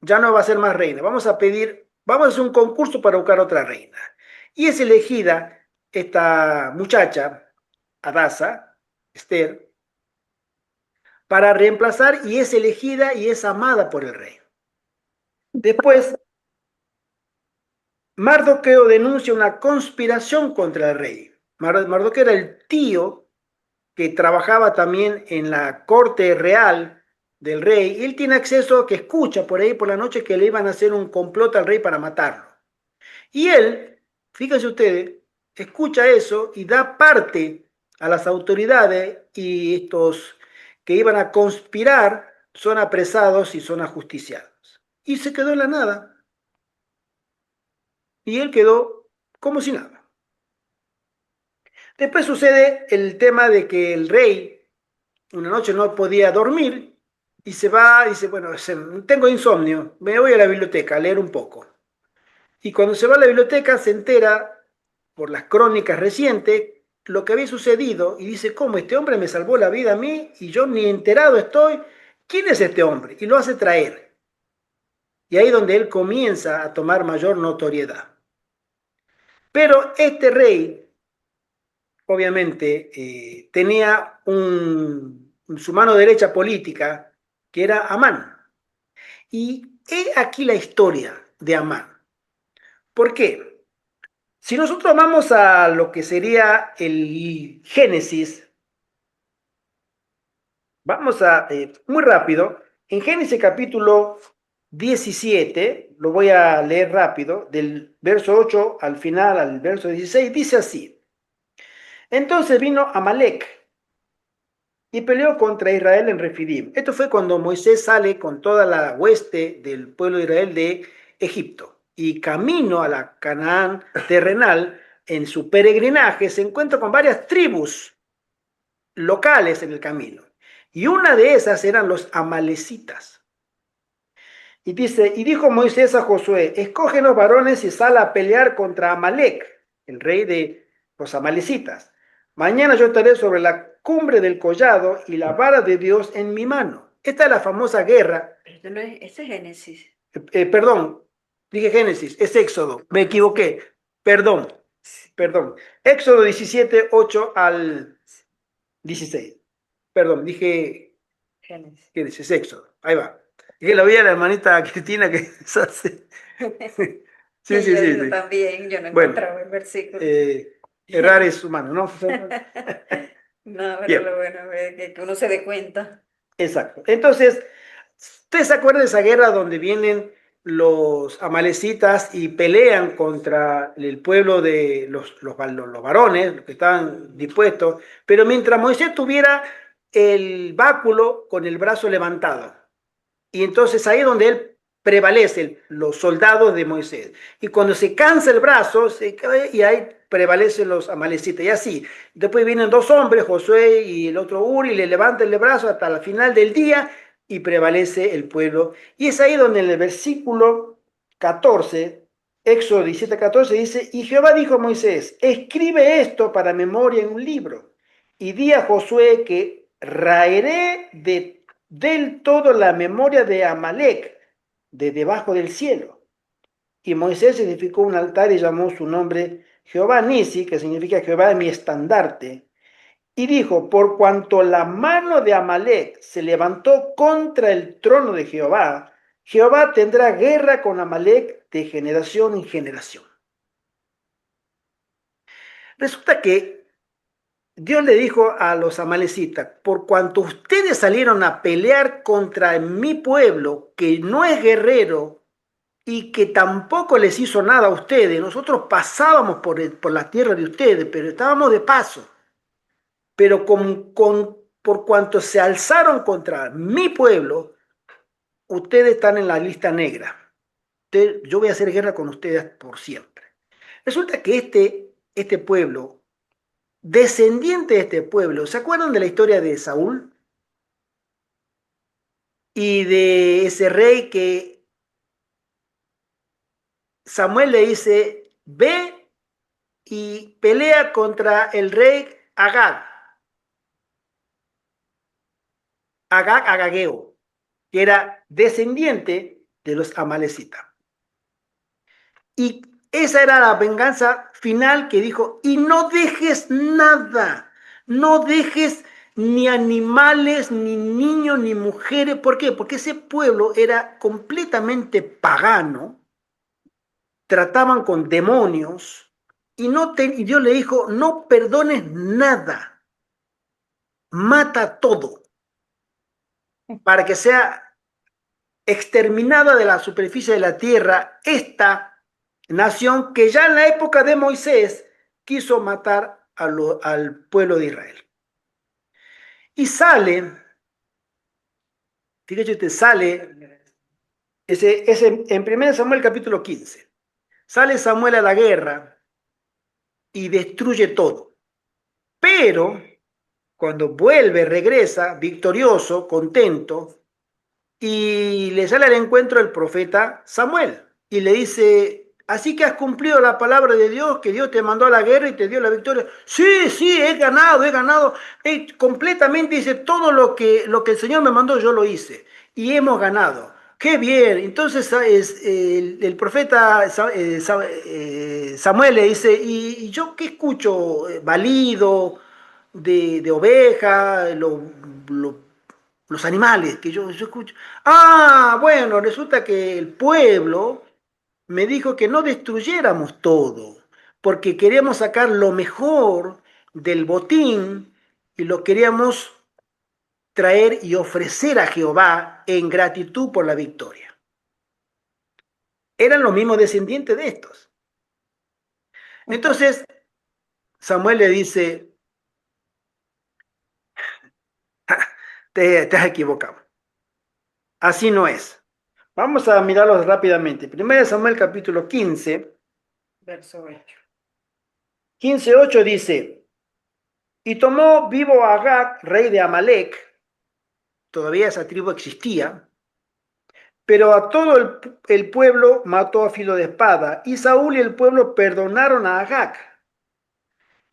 ya no va a ser más reina. Vamos a hacer un concurso para buscar otra reina. Y es elegida esta muchacha, Adasa, Esther, para reemplazar, y es elegida y es amada por el rey. Después, Mardoqueo denuncia una conspiración contra el rey. Mardoqueo era el tío que trabajaba también en la corte real del rey, y él tiene acceso, que escucha por ahí por la noche que le iban a hacer un complot al rey para matarlo. Y él, fíjense ustedes, escucha eso y da parte a las autoridades, y estos que iban a conspirar son apresados y son ajusticiados. Y se quedó en la nada. Y él quedó como si nada. Después sucede el tema de que el rey una noche no podía dormir y se va y dice, bueno, tengo insomnio, me voy a la biblioteca a leer un poco. Y cuando se va a la biblioteca se entera por las crónicas recientes lo que había sucedido y dice, ¿cómo este hombre me salvó la vida a mí y yo ni enterado estoy? ¿Quién es este hombre? Y lo hace traer. Y ahí es donde él comienza a tomar mayor notoriedad. Pero este rey, obviamente, tenía su mano derecha política, que era Amán. Y he aquí la historia de Amán. ¿Por qué? Si nosotros vamos a lo que sería el Génesis, vamos a, muy rápido, en Génesis capítulo 17, lo voy a leer rápido, del verso 8 al final, al verso 16, dice así. Entonces vino Amalek y peleó contra Israel en Refidim. Esto fue cuando Moisés sale con toda la hueste del pueblo de Israel de Egipto. Y camino a la Canaán terrenal, en su peregrinaje, se encuentra con varias tribus locales en el camino. Y una de esas eran los amalecitas. Y dice, y dijo Moisés a Josué, escoge los varones y sal a pelear contra Amalek, el rey de los amalecitas. Mañana yo estaré sobre la cumbre del collado y la vara de Dios en mi mano. Esta es la famosa guerra. Este no es, ese es Génesis. Perdón, dije Génesis, es Éxodo, me equivoqué. Perdón. Éxodo 17, 8 al 16. Perdón, dije Génesis. Génesis, Éxodo. Ahí va. Dije, la vi a la hermanita Cristina que se hace. Sí, sí, sí. Yo también, yo no Bueno, encontraba el versículo. Errar es humano, ¿no? No, pero Bien. lo bueno es que uno se dé cuenta. Exacto. Entonces, ¿usted se acuerda de esa guerra donde vienen los amalecitas y pelean contra el pueblo de los varones, los que estaban dispuestos? Pero mientras Moisés tuviera el báculo con el brazo levantado. Y entonces ahí es donde él prevalece, los soldados de Moisés. Y cuando se cansa el brazo, se cae y ahí prevalecen los amalecitas. Y así, después vienen dos hombres, Josué y el otro Uri, le levantan el brazo hasta el final del día y prevalece el pueblo. Y es ahí donde en el versículo 14, Éxodo 17, 14 dice, y Jehová dijo a Moisés, escribe esto para memoria en un libro, y di a Josué que raeré del todo la memoria de Amalec, de debajo del cielo. Y Moisés edificó un altar y llamó su nombre Jehová Nisi, que significa Jehová es mi estandarte. Y dijo, por cuanto la mano de Amalec se levantó contra el trono de Jehová, Jehová tendrá guerra con Amalec de generación en generación. Resulta que Dios le dijo a los amalecitas, por cuanto ustedes salieron a pelear contra mi pueblo, que no es guerrero y que tampoco les hizo nada a ustedes, nosotros pasábamos por la tierra de ustedes, pero estábamos de paso. Pero por cuanto se alzaron contra mi pueblo, ustedes están en la lista negra. Yo voy a hacer guerra con ustedes por siempre. Resulta que este pueblo, descendiente de este pueblo, ¿se acuerdan de la historia de Saúl? Y de ese rey que Samuel le dice, ve y pelea contra el rey Agageo, que era descendiente de los amalecitas. Y esa era la venganza final que dijo, y no dejes nada, no dejes ni animales, ni niños, ni mujeres. ¿Por qué? Porque ese pueblo era completamente pagano, trataban con demonios, y Dios le dijo, no perdones nada, mata todo, para que sea exterminada de la superficie de la tierra esta nación que ya en la época de Moisés quiso matar al pueblo de Israel. Y fíjate, sale, en 1 Samuel capítulo 15, sale Samuel a la guerra y destruye todo. Pero cuando vuelve, regresa victorioso, contento, y le sale al encuentro el profeta Samuel y le dice, así que has cumplido la palabra de Dios, que Dios te mandó a la guerra y te dio la victoria. Sí, sí, he ganado, completamente hice todo lo que el Señor me mandó, yo lo hice y hemos ganado. Qué bien. Entonces el profeta Samuel le dice, ¿y yo qué escucho? Balido de oveja, los animales que yo escucho. Ah, bueno, resulta que el pueblo me dijo que no destruyéramos todo, porque queríamos sacar lo mejor del botín y lo queríamos traer y ofrecer a Jehová en gratitud por la victoria. Eran los mismos descendientes de estos. Entonces, Samuel le dice, te has equivocado. Así no es. Vamos a mirarlos rápidamente. 1 Samuel capítulo 15, Verso 8. 15:8 dice, y tomó vivo a Agag, rey de Amalec, todavía esa tribu existía, pero a todo el pueblo mató a filo de espada, y Saúl y el pueblo perdonaron a Agag,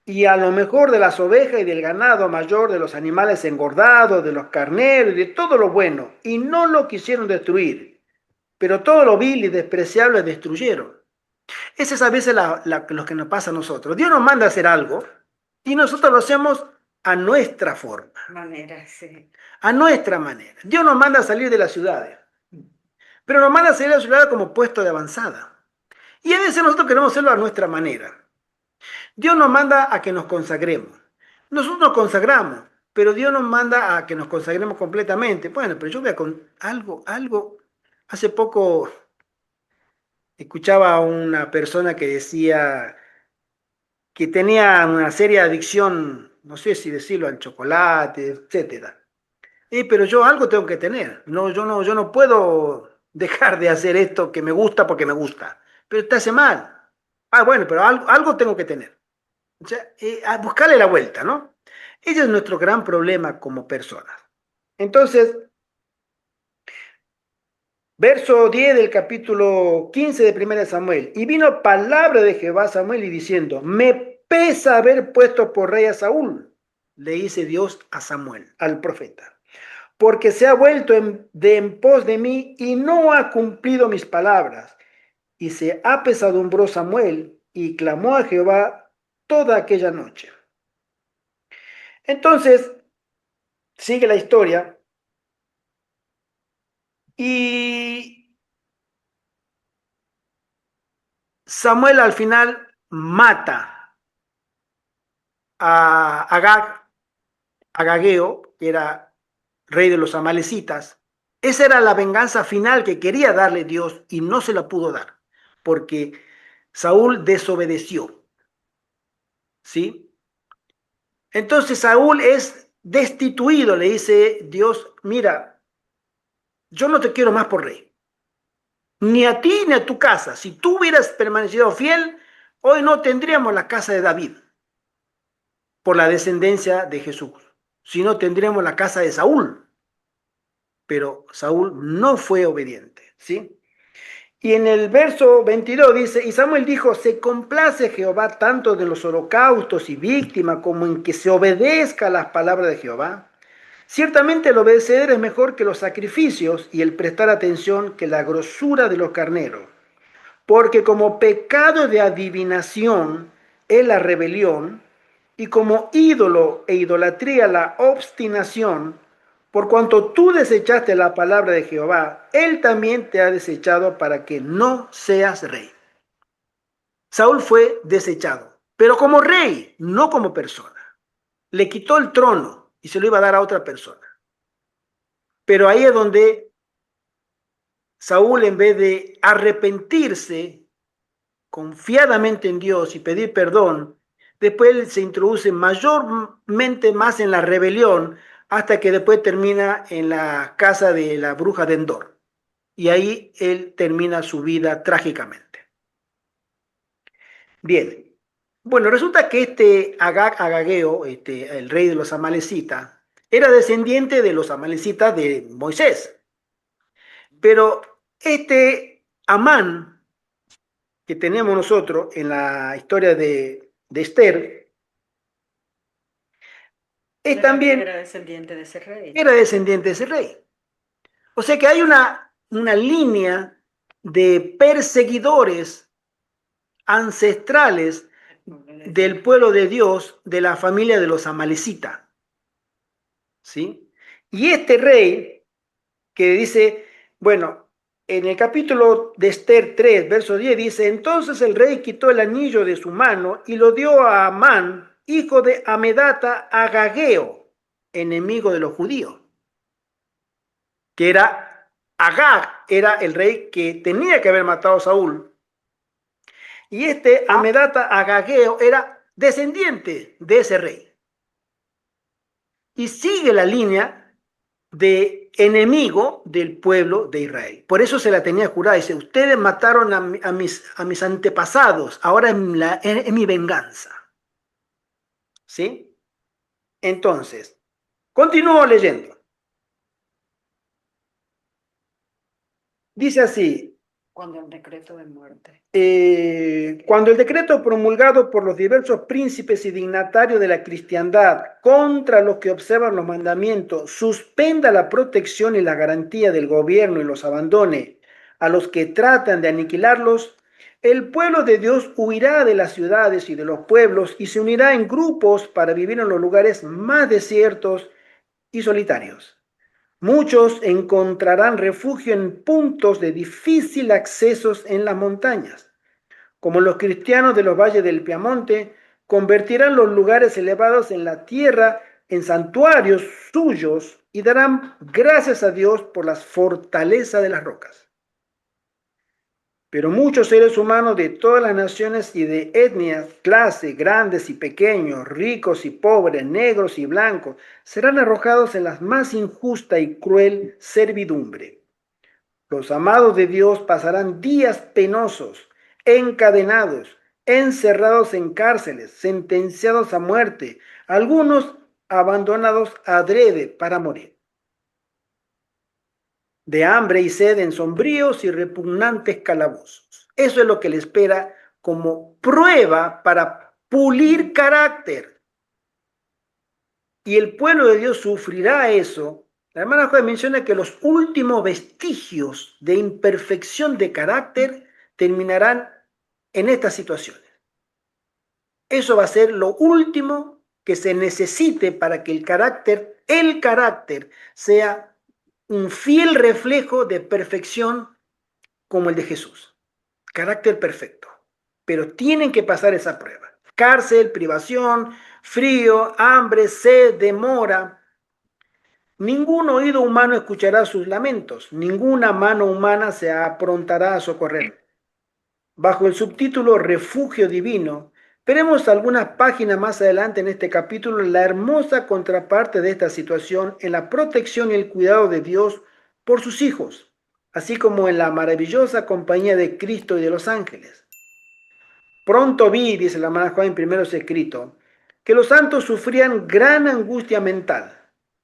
y a lo mejor de las ovejas y del ganado mayor, de los animales engordados, de los carneros y de todo lo bueno, y no lo quisieron destruir, pero todo lo vil y despreciable destruyeron. Esa es a veces lo que nos pasa a nosotros. Dios nos manda a hacer algo y nosotros lo hacemos a nuestra forma, Manera, sí. a nuestra manera. Dios nos manda a salir de las ciudades, pero nos manda a salir de las ciudades como puesto de avanzada. Y a veces nosotros queremos hacerlo a nuestra manera. Dios nos manda a que nos consagremos. Nosotros nos consagramos, pero Dios nos manda a que nos consagremos completamente. Bueno, pero yo voy a con algo. Hace poco escuchaba a una persona que decía que tenía una seria adicción, no sé si decirlo, al chocolate, etcétera. Pero yo algo tengo que tener. No, yo no puedo dejar de hacer esto que me gusta porque me gusta. Pero te hace mal. Ah, bueno, pero algo tengo que tener. O sea, a buscarle la vuelta, ¿no? Ese es nuestro gran problema como personas. Entonces, verso 10 del capítulo 15 de 1 Samuel. Y vino palabra de Jehová a Samuel y diciendo, me pesa haber puesto por rey a Saúl, le dice Dios a Samuel, al profeta, porque se ha vuelto en pos de mí y no ha cumplido mis palabras. Y se apesadumbró Samuel y clamó a Jehová toda aquella noche. Entonces, sigue la historia y Samuel al final mata a Agageo, que era rey de los amalecitas. Esa era la venganza final que quería darle Dios y no se la pudo dar, porque Saúl desobedeció, ¿sí? Entonces Saúl es destituido, le dice Dios, mira, yo no te quiero más por rey, ni a ti ni a tu casa. Si tú hubieras permanecido fiel, hoy no tendríamos la casa de David por la descendencia de Jesús, sino tendríamos la casa de Saúl. Pero Saúl no fue obediente, ¿sí? Y en el verso 22 dice, y Samuel dijo, se complace Jehová tanto de los holocaustos y víctimas como en que se obedezca a las palabras de Jehová. Ciertamente el obedecer es mejor que los sacrificios y el prestar atención que la grosura de los carneros. Porque como pecado de adivinación es la rebelión, y como ídolo e idolatría la obstinación, por cuanto tú desechaste la palabra de Jehová, él también te ha desechado para que no seas rey. Saúl fue desechado, pero como rey, no como persona. Le quitó el trono y se lo iba a dar a otra persona. Pero ahí es donde Saúl, en vez de arrepentirse confiadamente en Dios y pedir perdón, después él se introduce mayormente más en la rebelión hasta que después termina en la casa de la bruja de Endor. Y ahí él termina su vida trágicamente. Bien. Bueno, resulta que este Agageo, el rey de los amalecitas, era descendiente de los amalecitas de Moisés. Pero este Amán que tenemos nosotros en la historia de Esther, es también Era descendiente de ese rey. era descendiente de ese rey. O sea que hay una línea de perseguidores ancestrales del pueblo de Dios, de la familia de los amalecitas, ¿sí? Y este rey que dice, bueno, en el capítulo de Esther 3, verso 10 dice, entonces el rey quitó el anillo de su mano y lo dio a Amán, hijo de Amedata, Agageo, enemigo de los judíos, que era Agag, era el rey que tenía que haber matado a Saúl. Y este Amedata Agageo era descendiente de ese rey. Y sigue la línea de enemigo del pueblo de Israel. Por eso se la tenía jurada. Dice, ustedes mataron a mis antepasados, ahora es mi venganza. ¿Sí? Entonces, continúo leyendo. Dice así, Cuando el decreto de muerte. cuando el decreto promulgado por los diversos príncipes y dignatarios de la cristiandad contra los que observan los mandamientos suspenda la protección y la garantía del gobierno y los abandone a los que tratan de aniquilarlos, el pueblo de Dios huirá de las ciudades y de los pueblos y se unirá en grupos para vivir en los lugares más desiertos y solitarios. Muchos encontrarán refugio en puntos de difícil acceso en las montañas. Como los cristianos de los valles del Piamonte, convertirán los lugares elevados en la tierra en santuarios suyos y darán gracias a Dios por la fortaleza de las rocas. Pero muchos seres humanos de todas las naciones y de etnias, clases, grandes y pequeños, ricos y pobres, negros y blancos, serán arrojados en la más injusta y cruel servidumbre. Los amados de Dios pasarán días penosos, encadenados, encerrados en cárceles, sentenciados a muerte, algunos abandonados adrede para morir, de hambre y sed en sombríos y repugnantes calabozos. Eso es lo que le espera como prueba para pulir carácter. Y el pueblo de Dios sufrirá eso. La hermana Juan menciona que los últimos vestigios de imperfección de carácter terminarán en estas situaciones. Eso va a ser lo último que se necesite para que el carácter sea un fiel reflejo de perfección como el de Jesús. Carácter perfecto. Pero tienen que pasar esa prueba. Cárcel, privación, frío, hambre, sed, demora. Ningún oído humano escuchará sus lamentos, ninguna mano humana se aprontará a socorrer. Bajo el subtítulo Refugio Divino, veremos algunas páginas más adelante en este capítulo la hermosa contraparte de esta situación en la protección y el cuidado de Dios por sus hijos, así como en la maravillosa compañía de Cristo y de los ángeles. Pronto vi, dice la hermana Juan en primeros escritos, que los santos sufrían gran angustia mental.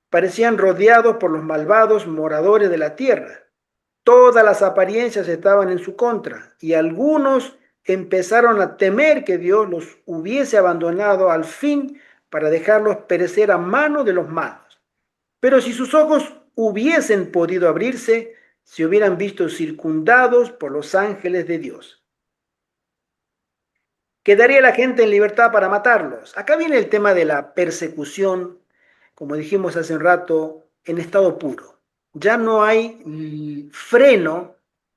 Parecían rodeados por los malvados moradores de la tierra. Todas las apariencias estaban en su contra y algunos empezaron a temer que Dios los hubiese abandonado al fin para dejarlos perecer a mano de los malos. Pero si sus ojos hubiesen podido abrirse, se hubieran visto circundados por los ángeles de Dios. Quedaría la gente en libertad para matarlos. Acá viene el tema de la persecución, como dijimos hace un rato, en estado puro. Ya no hay freno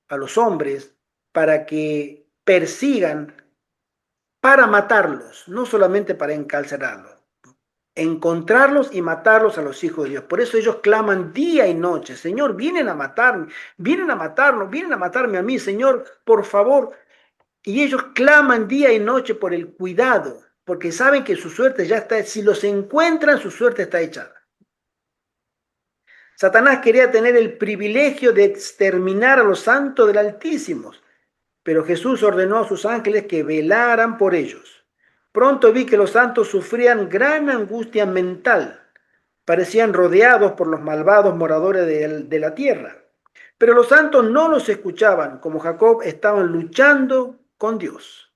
a los hombres para que persigan para matarlos, no solamente para encarcelarlos, encontrarlos y matarlos a los hijos de Dios. Por eso ellos claman día y noche: Señor, vienen a matarme, vienen a matarnos, vienen a matarme a mí, Señor, por favor. Y ellos claman día y noche por el cuidado, porque saben que su suerte ya está, si los encuentran, su suerte está echada. Satanás quería tener el privilegio de exterminar a los santos del Altísimo, pero Jesús ordenó a sus ángeles que velaran por ellos. Pronto vi que los santos sufrían gran angustia mental, parecían rodeados por los malvados moradores de la tierra. Pero los santos no los escuchaban, como Jacob estaban luchando con Dios.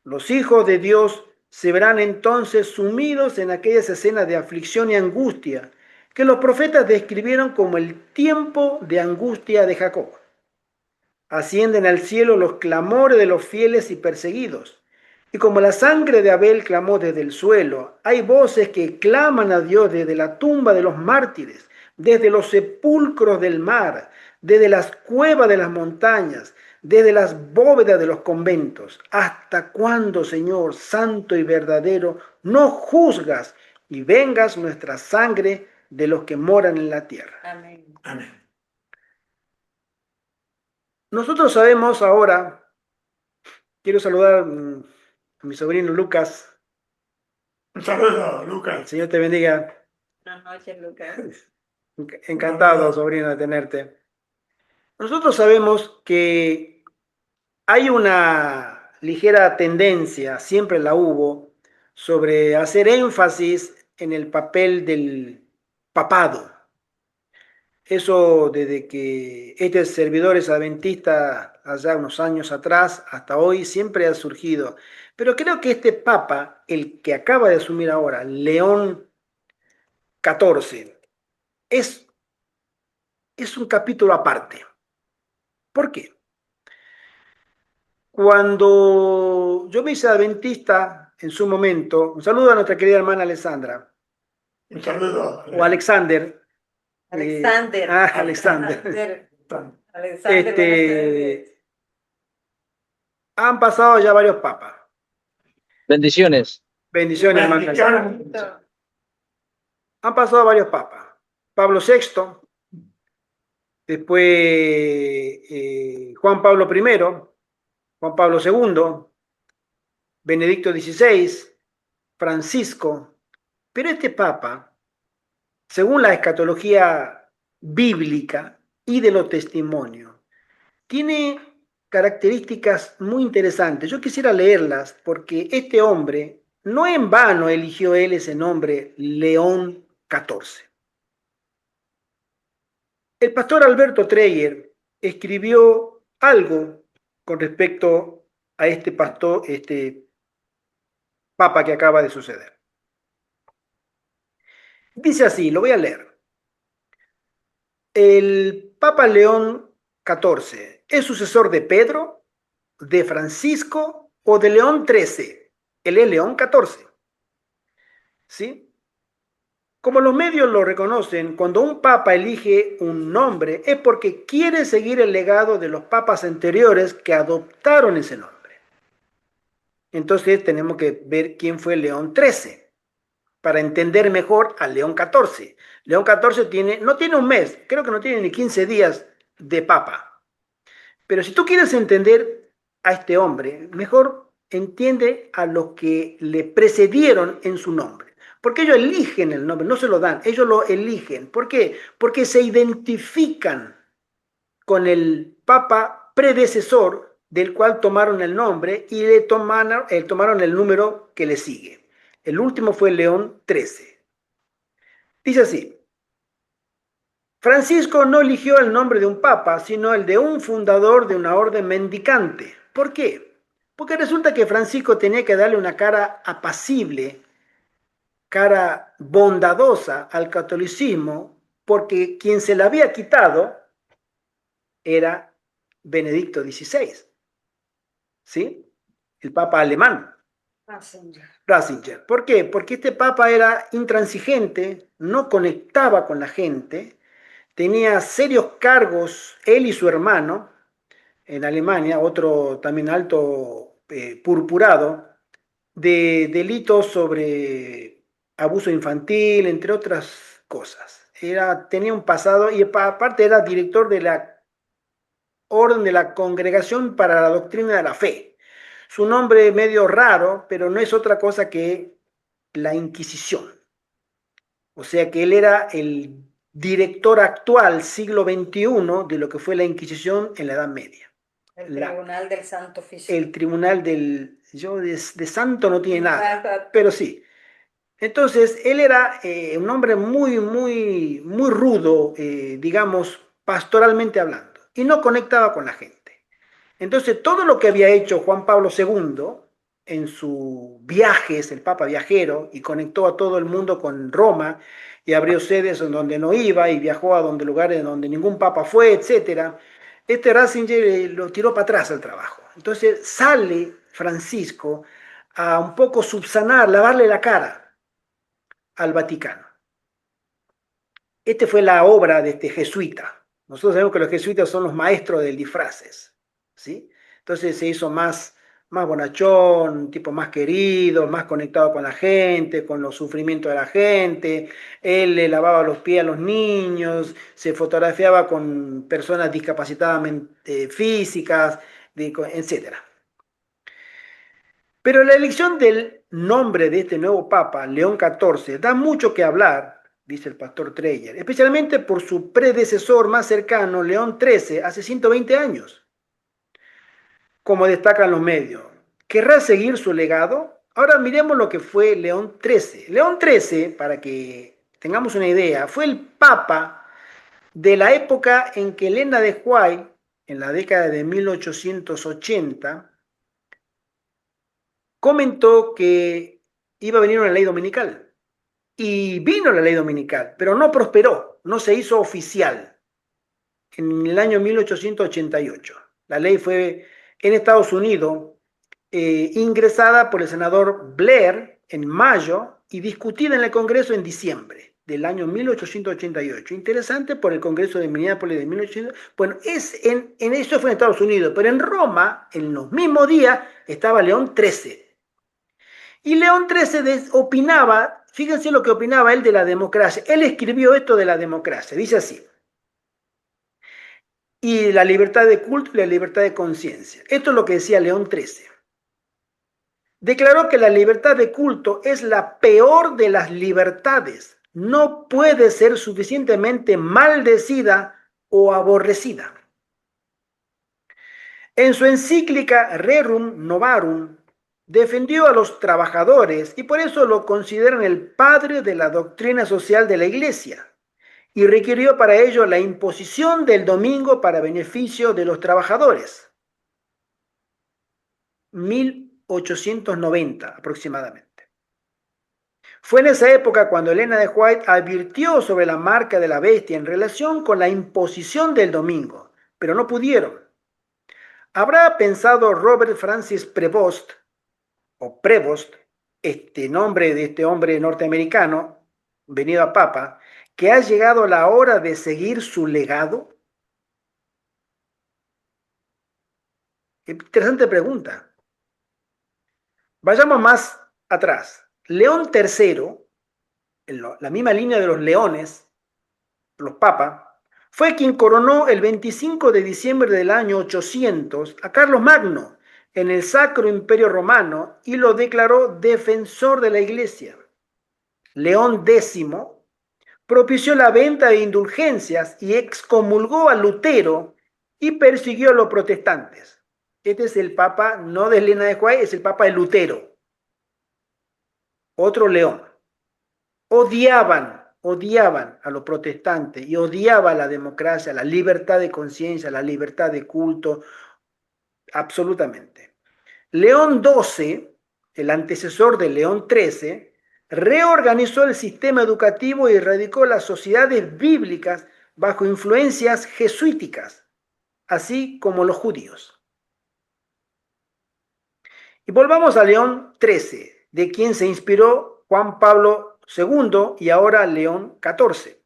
Los hijos de Dios se verán entonces sumidos en aquellas escenas de aflicción y angustia que los profetas describieron como el tiempo de angustia de Jacob. Ascienden al cielo los clamores de los fieles y perseguidos. Y como la sangre de Abel clamó desde el suelo, hay voces que claman a Dios desde la tumba de los mártires, desde los sepulcros del mar, desde las cuevas de las montañas, desde las bóvedas de los conventos. ¿Hasta cuándo, Señor, santo y verdadero, no juzgas y vengas nuestra sangre de los que moran en la tierra? Amén. Amén. Nosotros sabemos ahora, quiero saludar a mi sobrino Lucas. Un saludo, El Lucas. Señor te bendiga. Buenas noches, Lucas. Encantado, sobrino, de tenerte. Nosotros sabemos que hay una ligera tendencia, siempre la hubo, sobre hacer énfasis en el papel del papado. Eso desde que este servidor es adventista, allá unos años atrás, hasta hoy, siempre ha surgido. Pero creo que este papa, el que acaba de asumir ahora, León XIV, es un capítulo aparte. ¿Por qué? Cuando yo me hice adventista en su momento, un saludo a nuestra querida hermana Alessandra, Un saludo. o Alexander. Alexander. Alexander. Alexander, buenas Han pasado ya varios papas. Bendiciones. Bendiciones, hermana. Bendiciones. Han pasado varios papas. Pablo VI, después Juan Pablo I, Juan Pablo II, Benedicto XVI, Francisco. Pero este papa, según la escatología bíblica y de los testimonios, tiene características muy interesantes. Yo quisiera leerlas porque este hombre, no en vano eligió él ese nombre, León XIV. El pastor Alberto Treyer escribió algo con respecto a este pastor, este papa que acaba de suceder. Dice así, lo voy a leer. El Papa León XIV es sucesor de Pedro, de Francisco o de León XIII. Él es León XIV. ¿Sí? Como los medios lo reconocen, cuando un papa elige un nombre es porque quiere seguir el legado de los papas anteriores que adoptaron ese nombre. Entonces tenemos que ver quién fue León XIII para entender mejor a León XIV. León XIV no tiene un mes, creo que no tiene ni 15 días de papa. Pero si tú quieres entender a este hombre, mejor entiende a los que le precedieron en su nombre. Porque ellos eligen el nombre, no se lo dan, ellos lo eligen. ¿Por qué? Porque se identifican con el papa predecesor del cual tomaron el nombre y le tomaron el número que le sigue. El último fue León XIII. Dice así, Francisco no eligió el nombre de un papa, sino el de un fundador de una orden mendicante. ¿Por qué? Porque resulta que Francisco tenía que darle una cara apacible, cara bondadosa al catolicismo, porque quien se la había quitado era Benedicto XVI, ¿sí? El papa alemán. Ratzinger. ¿Por qué? Porque este papa era intransigente, no conectaba con la gente, tenía serios cargos, él y su hermano, en Alemania, otro también alto purpurado, de delitos sobre abuso infantil, entre otras cosas. Tenía un pasado y aparte era director de la Orden de la Congregación para la Doctrina de la Fe. Su nombre medio raro, pero no es otra cosa que la Inquisición. O sea que él era el director actual, siglo XXI, de lo que fue la Inquisición en la Edad Media. El Tribunal del Santo Oficio. El Tribunal del... Yo de santo no tiene nada, pero sí. Entonces, él era un hombre muy rudo, digamos, pastoralmente hablando, y no conectaba con la gente. Entonces, todo lo que había hecho Juan Pablo II en sus viajes, el Papa viajero, y conectó a todo el mundo con Roma, y abrió sedes en donde no iba, y viajó a lugares donde ningún Papa fue, etc. Este Ratzinger lo tiró para atrás al trabajo. Entonces, sale Francisco a un poco subsanar, lavarle la cara al Vaticano. Esta fue la obra de este jesuita. Nosotros sabemos que los jesuitas son los maestros de disfraces, ¿sí? Entonces se hizo más bonachón, un tipo más querido, más conectado con la gente, con los sufrimientos de la gente. Él le lavaba los pies a los niños, se fotografiaba con personas discapacitadas físicas, etc. Pero la elección del nombre de este nuevo papa, León XIV, da mucho que hablar, dice el pastor Treyer, especialmente por su predecesor más cercano, León XIII, hace 120 años, como destacan los medios. ¿Querrá seguir su legado? Ahora miremos lo que fue León XIII. León XIII, para que tengamos una idea, fue el papa de la época en que Elena de White, en la década de 1880, comentó que iba a venir una ley dominical. Y vino la ley dominical, pero no prosperó, no se hizo oficial. En el año 1888. La ley fue en Estados Unidos ingresada por el senador Blair en mayo y discutida en el Congreso en diciembre del año 1888. Interesante por el Congreso de Minneapolis de 1800. Bueno, en eso fue en Estados Unidos, pero en Roma, en los mismos días, estaba León XIII. Y León XIII opinaba, fíjense lo que opinaba él de la democracia. Él escribió esto de la democracia, dice así. Y la libertad de culto y la libertad de conciencia. Esto es lo que decía León XIII. Declaró que la libertad de culto es la peor de las libertades. No puede ser suficientemente maldecida o aborrecida. En su encíclica Rerum Novarum, defendió a los trabajadores y por eso lo consideran el padre de la doctrina social de la Iglesia y requirió para ello la imposición del domingo para beneficio de los trabajadores. 1890 aproximadamente. Fue en esa época cuando Elena de White advirtió sobre la marca de la bestia en relación con la imposición del domingo, pero no pudieron. ¿Habrá pensado Robert Francis Prevost, o Prevost, este nombre de este hombre norteamericano, venido a papa, que ha llegado la hora de seguir su legado? Interesante pregunta. Vayamos más atrás. León III, en la misma línea de los leones, los papas, fue quien coronó el 25 de diciembre del año 800 a Carlos Magno en el Sacro Imperio Romano y lo declaró defensor de la Iglesia. León X propició la venta de indulgencias y excomulgó a Lutero y persiguió a los protestantes. Este es el papa, no de Elena de White, es el papa de Lutero. Otro león. Odiaban a los protestantes y odiaba la democracia, la libertad de conciencia, la libertad de culto, absolutamente. León XII, el antecesor de León XIII, reorganizó el sistema educativo y erradicó las sociedades bíblicas bajo influencias jesuíticas, así como los judíos. Y volvamos a León XIII, de quien se inspiró Juan Pablo II y ahora León XIV.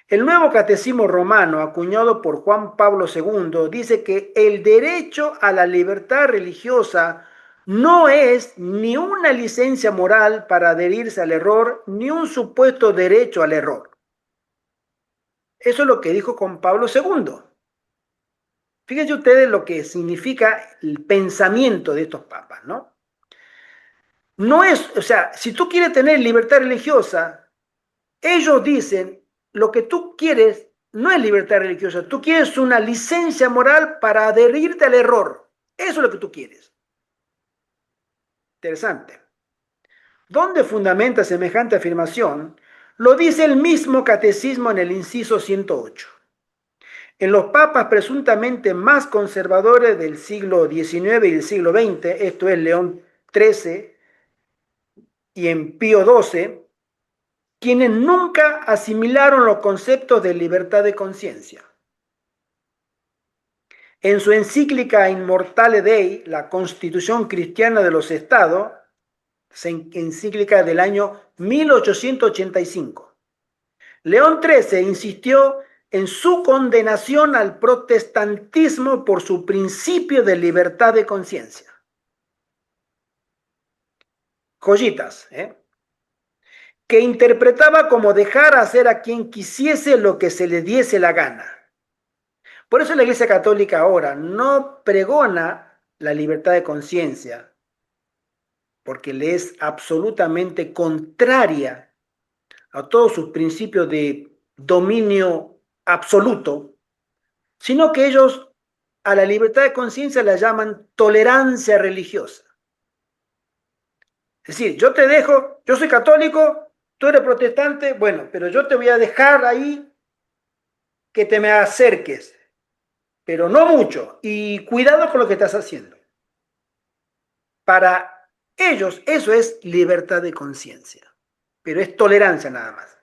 El nuevo catecismo romano, acuñado por Juan Pablo II, dice que el derecho a la libertad religiosa no es ni una licencia moral para adherirse al error, ni un supuesto derecho al error. Eso es lo que dijo Juan Pablo II. Fíjense ustedes lo que significa el pensamiento de estos papas, ¿no? No es, o sea, si tú quieres tener libertad religiosa, ellos dicen, lo que tú quieres no es libertad religiosa, tú quieres una licencia moral para adherirte al error. Eso es lo que tú quieres. Interesante. ¿Dónde fundamenta semejante afirmación? Lo dice el mismo catecismo en el inciso 108. En los papas presuntamente más conservadores del siglo XIX y del siglo XX, esto es León XIII y en Pío XII, quienes nunca asimilaron los conceptos de libertad de conciencia. En su encíclica Immortale Dei, la Constitución Cristiana de los Estados, encíclica del año 1885, León XIII insistió en su condenación al protestantismo por su principio de libertad de conciencia. Joyitas, que interpretaba como dejar hacer a quien quisiese lo que se le diese la gana. Por eso la Iglesia Católica ahora no pregona la libertad de conciencia, porque le es absolutamente contraria a todos sus principios de dominio absoluto, sino que ellos a la libertad de conciencia la llaman tolerancia religiosa. Es decir, yo te dejo, yo soy católico, tú eres protestante, bueno, pero yo te voy a dejar ahí que te me acerques, pero no mucho, y cuidado con lo que estás haciendo. Para ellos eso es libertad de conciencia, pero es tolerancia nada más.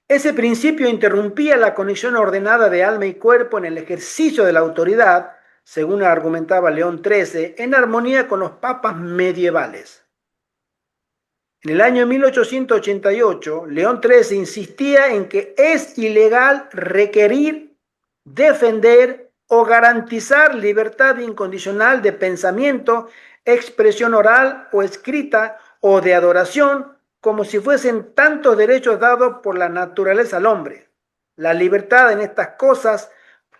Ese principio interrumpía la conexión ordenada de alma y cuerpo en el ejercicio de la autoridad, según argumentaba León XIII, en armonía con los papas medievales. En el año 1888, León XIII insistía en que es ilegal requerir, defender o garantizar libertad incondicional de pensamiento, expresión oral o escrita o de adoración, como si fuesen tantos derechos dados por la naturaleza al hombre. La libertad en estas cosas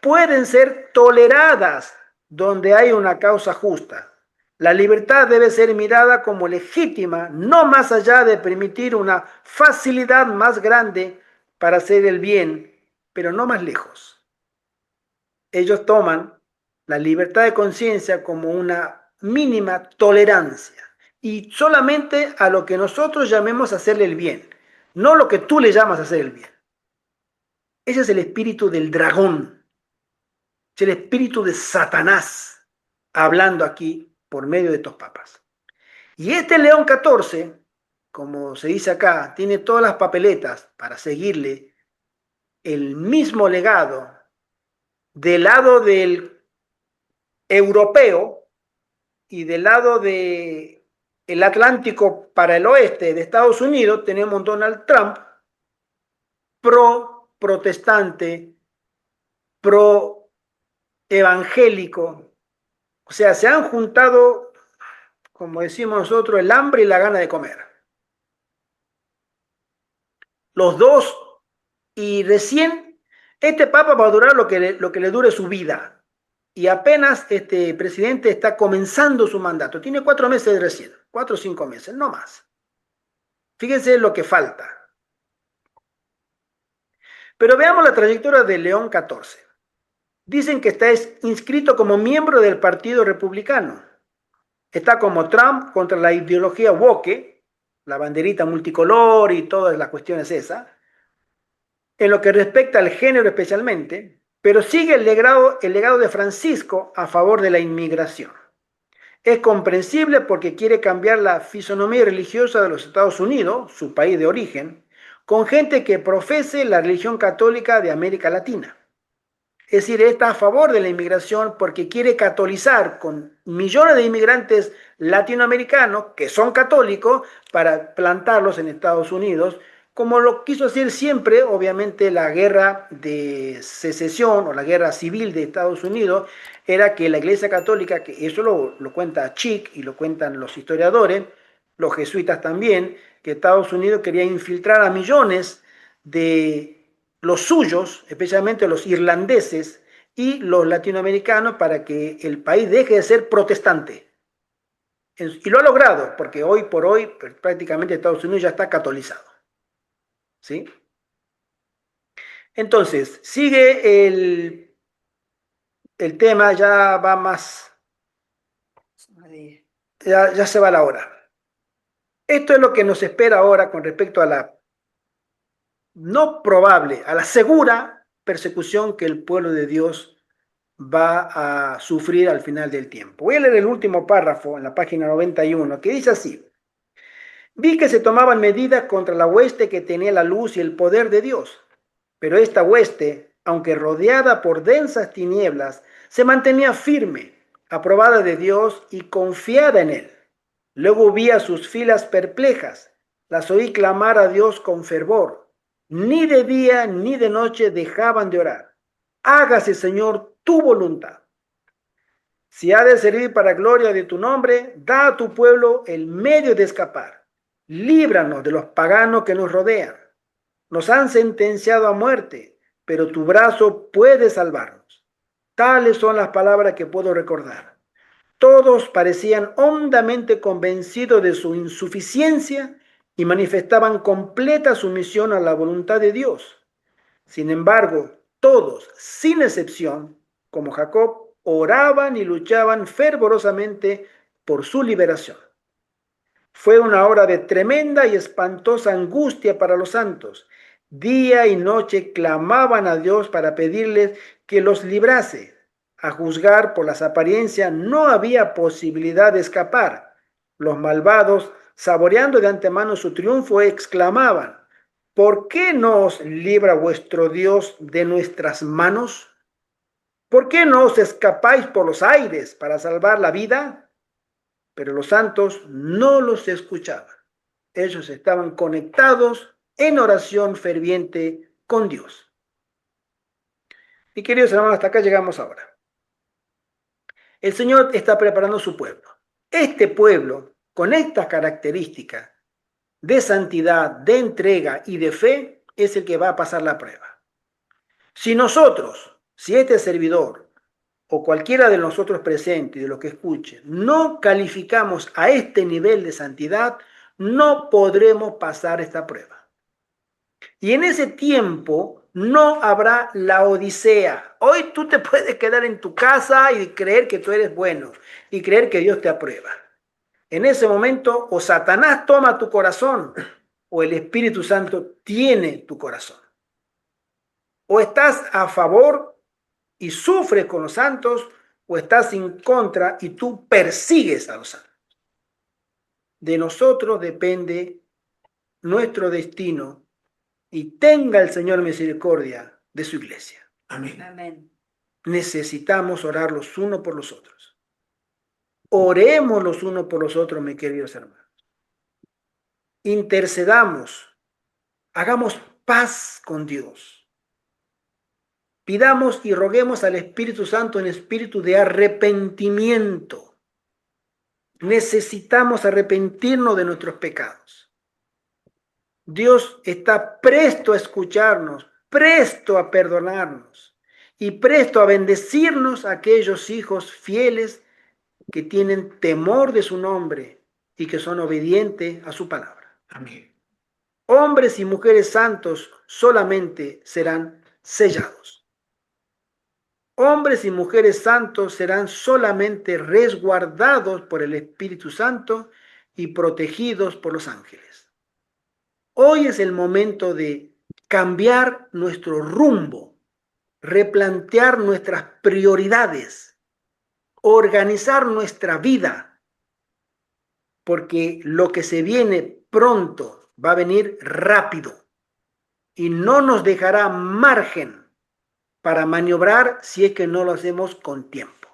pueden ser toleradas donde hay una causa justa. La libertad debe ser mirada como legítima, no más allá de permitir una facilidad más grande para hacer el bien, pero no más lejos. ellos toman la libertad de conciencia como una mínima tolerancia y solamente a lo que nosotros llamemos hacerle el bien, no lo que tú le llamas hacer el bien. Ese es el espíritu del dragón, es el espíritu de Satanás hablando aquí por medio de estos papas. Y este León XIV, como se dice acá, tiene todas las papeletas para seguirle el mismo legado del lado del europeo y del lado del Atlántico para el oeste de Estados Unidos. Tenemos Donald Trump, pro protestante, pro evangélico. O sea, se han juntado, como decimos nosotros, el hambre y la gana de comer. Los dos, y recién este papa va a durar lo que le dure su vida. Y apenas este presidente está comenzando su mandato. Tiene 4 meses recién, 4 o 5 meses, no más. Fíjense lo que falta. Pero veamos la trayectoria de León XIV. Dicen que está inscrito como miembro del Partido Republicano. Está como Trump contra la ideología woke, la banderita multicolor y todas las cuestiones esas, en lo que respecta al género especialmente, pero sigue el legado de Francisco a favor de la inmigración. Es comprensible porque quiere cambiar la fisonomía religiosa de los Estados Unidos, su país de origen, con gente que profese la religión católica de América Latina. Es decir, está a favor de la inmigración porque quiere catolizar con millones de inmigrantes latinoamericanos que son católicos para plantarlos en Estados Unidos, como lo quiso hacer siempre, obviamente, la guerra de secesión o la guerra civil de Estados Unidos, era que la Iglesia Católica, que eso lo cuenta Chick y lo cuentan los historiadores, los jesuitas también, que Estados Unidos quería infiltrar a millones de los suyos, especialmente los irlandeses y los latinoamericanos, para que el país deje de ser protestante. Y lo ha logrado, porque hoy por hoy prácticamente Estados Unidos ya está catolizado. ¿Sí? Entonces, sigue el tema, ya va más, ya se va la hora. Esto es lo que nos espera ahora con respecto a la no probable, a la segura persecución que el pueblo de Dios va a sufrir al final del tiempo. Voy a leer el último párrafo en la página 91, que dice así: vi que se tomaban medidas contra la hueste que tenía la luz y el poder de Dios, pero esta hueste, aunque rodeada por densas tinieblas, se mantenía firme, aprobada de Dios y confiada en Él. Luego vi a sus filas perplejas, las oí clamar a Dios con fervor. Ni de día ni de noche dejaban de orar. Hágase, Señor, tu voluntad. Si ha de servir para gloria de tu nombre, da a tu pueblo el medio de escapar. Líbranos de los paganos que nos rodean. Nos han sentenciado a muerte, pero tu brazo puede salvarnos. Tales son las palabras que puedo recordar. Todos parecían hondamente convencidos de su insuficiencia y manifestaban completa sumisión a la voluntad de Dios. Sin embargo, todos, sin excepción, como Jacob, oraban y luchaban fervorosamente por su liberación. Fue una hora de tremenda y espantosa angustia para los santos. Día y noche clamaban a Dios para pedirles que los librase. A juzgar por las apariencias, no había posibilidad de escapar. Los malvados, saboreando de antemano su triunfo, exclamaban: ¿por qué no os libra vuestro Dios de nuestras manos? ¿Por qué no os escapáis por los aires para salvar la vida? Pero los santos no los escuchaban. Ellos estaban conectados en oración ferviente con Dios. Y queridos hermanos, hasta acá llegamos ahora. El Señor está preparando su pueblo. Este pueblo, con estas características de santidad, de entrega y de fe, es el que va a pasar la prueba. Si nosotros, si este servidor o cualquiera de nosotros presentes y de los que escuchen, no calificamos a este nivel de santidad, no podremos pasar esta prueba. Y en ese tiempo no habrá la odisea. Hoy tú te puedes quedar en tu casa y creer que tú eres bueno y creer que Dios te aprueba. En ese momento, o Satanás toma tu corazón o el Espíritu Santo tiene tu corazón. O estás a favor y sufres con los santos, o estás en contra y tú persigues a los santos. De nosotros depende nuestro destino y tenga el Señor misericordia de su iglesia. Amén. Amén. Necesitamos orar los unos por los otros. Oremos los unos por los otros, mis queridos hermanos. Intercedamos, hagamos paz con Dios. Pidamos y roguemos al Espíritu Santo en espíritu de arrepentimiento. Necesitamos arrepentirnos de nuestros pecados. Dios está presto a escucharnos, presto a perdonarnos y presto a bendecirnos a aquellos hijos fieles que tienen temor de su nombre y que son obedientes a su palabra. Amén. Hombres y mujeres santos solamente serán sellados. Hombres y mujeres santos serán solamente resguardados por el Espíritu Santo y protegidos por los ángeles. Hoy es el momento de cambiar nuestro rumbo, replantear nuestras prioridades, organizar nuestra vida, porque lo que se viene pronto va a venir rápido y no nos dejará margen para maniobrar si es que no lo hacemos con tiempo.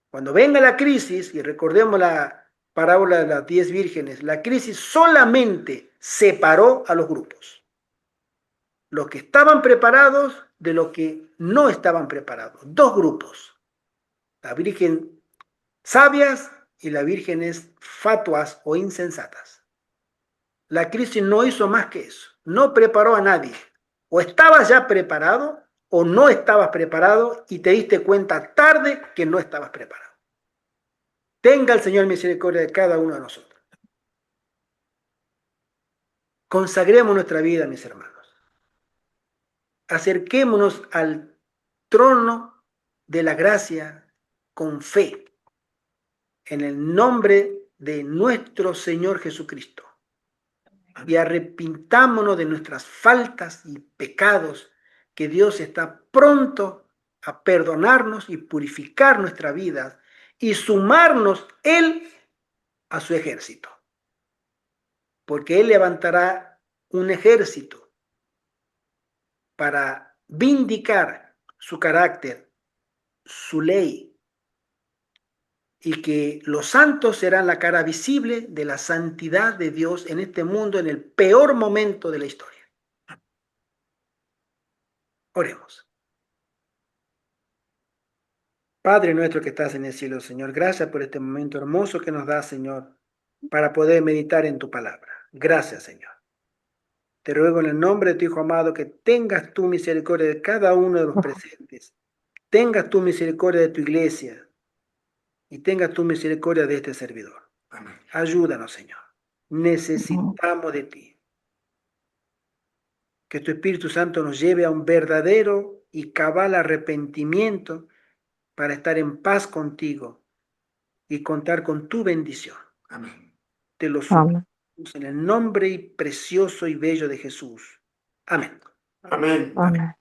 Cuando venga la crisis, y recordemos la parábola de las 10 vírgenes, la crisis solamente separó a los grupos. Los que estaban preparados de los que no estaban preparados. Dos grupos. La virgen sabias y las vírgenes fatuas o insensatas. La crisis no hizo más que eso. No preparó a nadie. O estabas ya preparado o no estabas preparado y te diste cuenta tarde que no estabas preparado. Tenga el Señor misericordia de cada uno de nosotros. Consagremos nuestra vida, mis hermanos. Acerquémonos al trono de la gracia con fe, en el nombre de nuestro Señor Jesucristo. Y arrepintámonos de nuestras faltas y pecados, que Dios está pronto a perdonarnos y purificar nuestra vida y sumarnos Él a su ejército. Porque Él levantará un ejército para vindicar su carácter, su ley, y que los santos serán la cara visible de la santidad de Dios en este mundo en el peor momento de la historia. Oremos. Padre nuestro que estás en el cielo, Señor, gracias por este momento hermoso que nos das, Señor, para poder meditar en tu palabra. Gracias, Señor. Te ruego en el nombre de tu Hijo amado que tengas tu misericordia de cada uno de los presentes. Tengas tu misericordia de tu iglesia y tengas tu misericordia de este servidor. Amén. Ayúdanos, Señor. Necesitamos de ti. Que tu Espíritu Santo nos lleve a un verdadero y cabal arrepentimiento para estar en paz contigo y contar con tu bendición. Amén. Te lo suplicamos en el nombre precioso y bello de Jesús. Amén. Amén. Amén.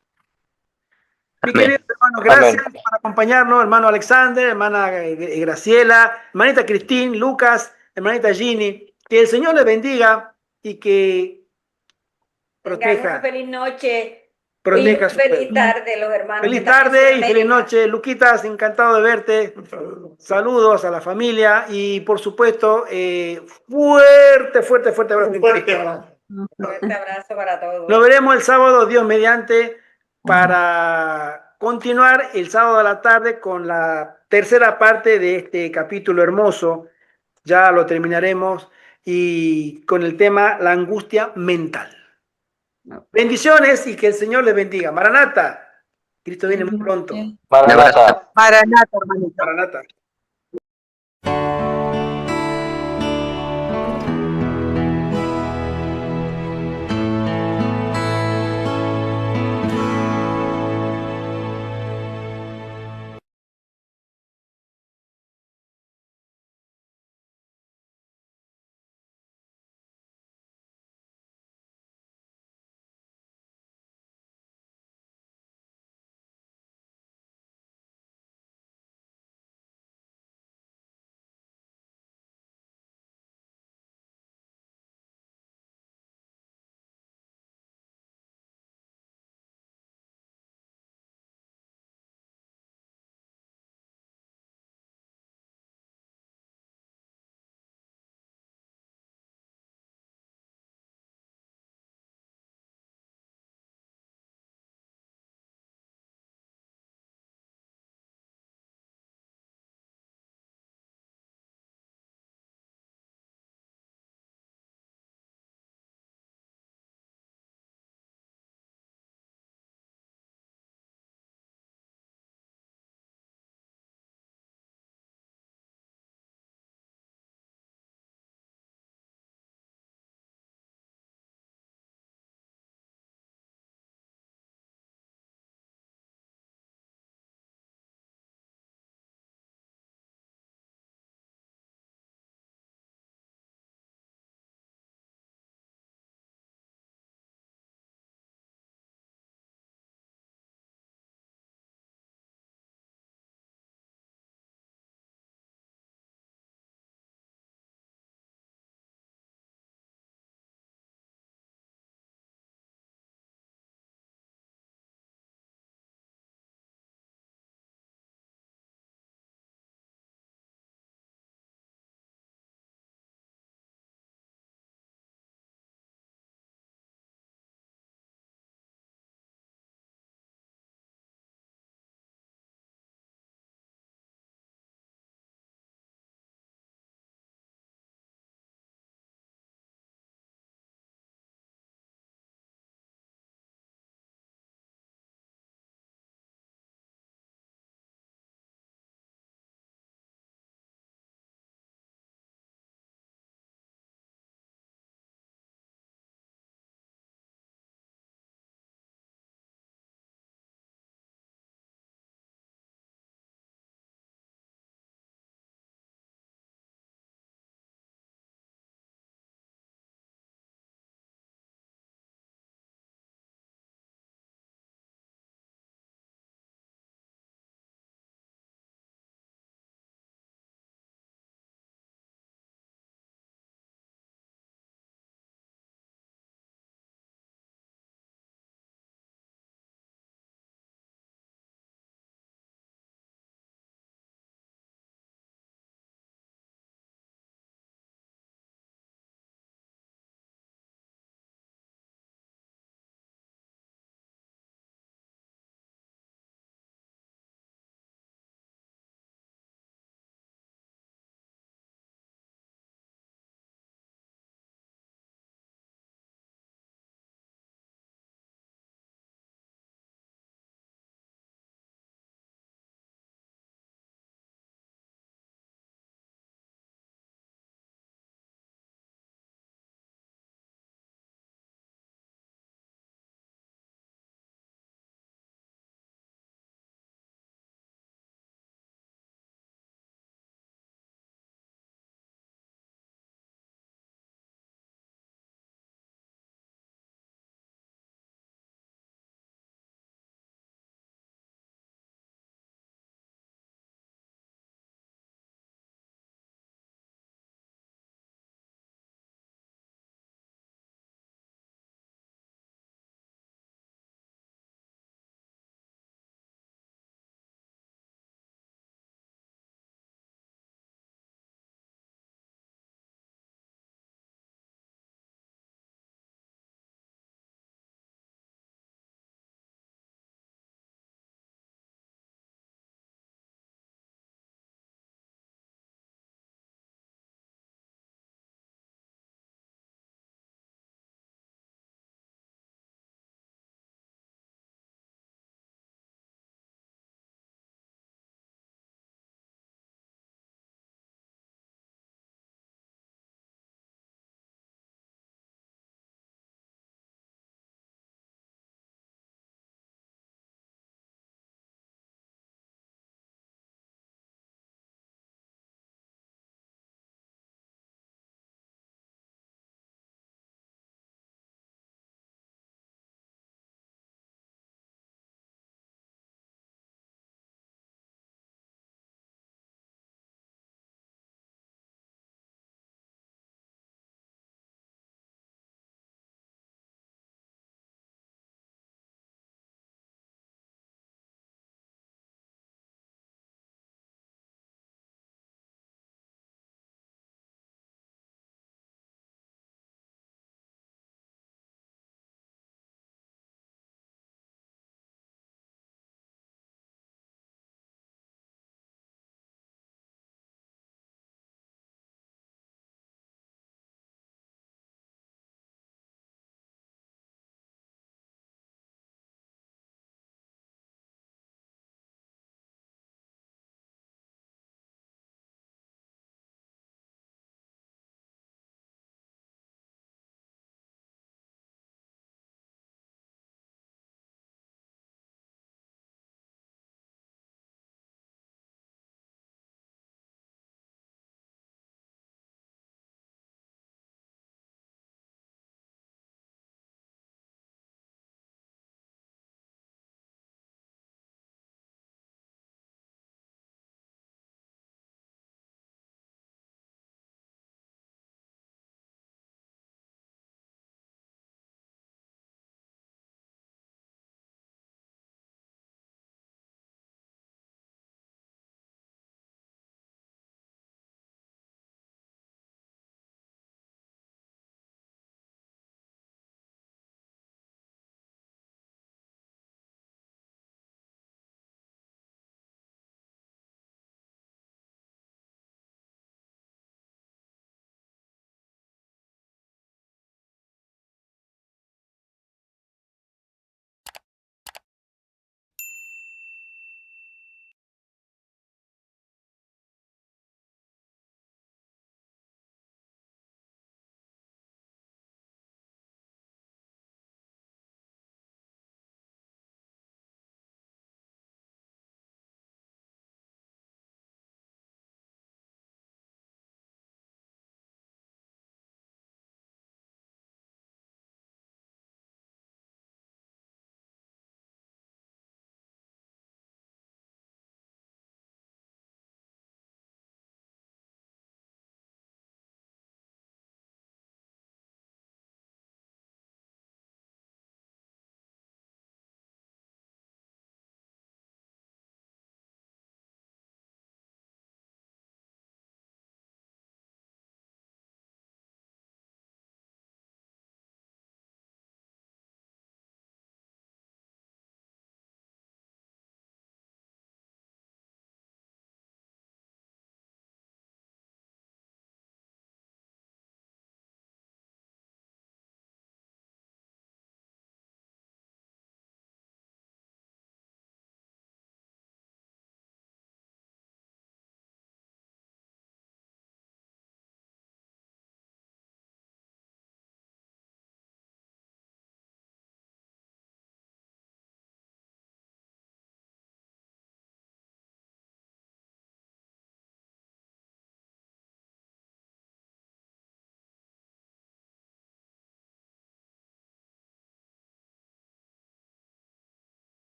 Mi querido hermano, gracias por acompañarnos, hermano Alexander, hermana Graciela, hermanita Cristín, Lucas, hermanita Ginny. Que el Señor les bendiga y que Tengan proteja. una feliz noche. Proteja Y su feliz pueblo. tarde, los hermanos. Feliz que están en tarde y Sudamérica. feliz noche. Luquitas, encantado de verte. Saludos a la familia y por supuesto, fuerte abrazo. Un fuerte abrazo. Fuerte abrazo para todos. Nos veremos el sábado, Dios mediante, para continuar el sábado a la tarde con la tercera parte de este capítulo hermoso. Ya lo terminaremos y con el tema la angustia mental. Bendiciones y que el Señor les bendiga. Maranata. Cristo viene muy pronto. Maranatha. Maranatha, hermanito. Maranata.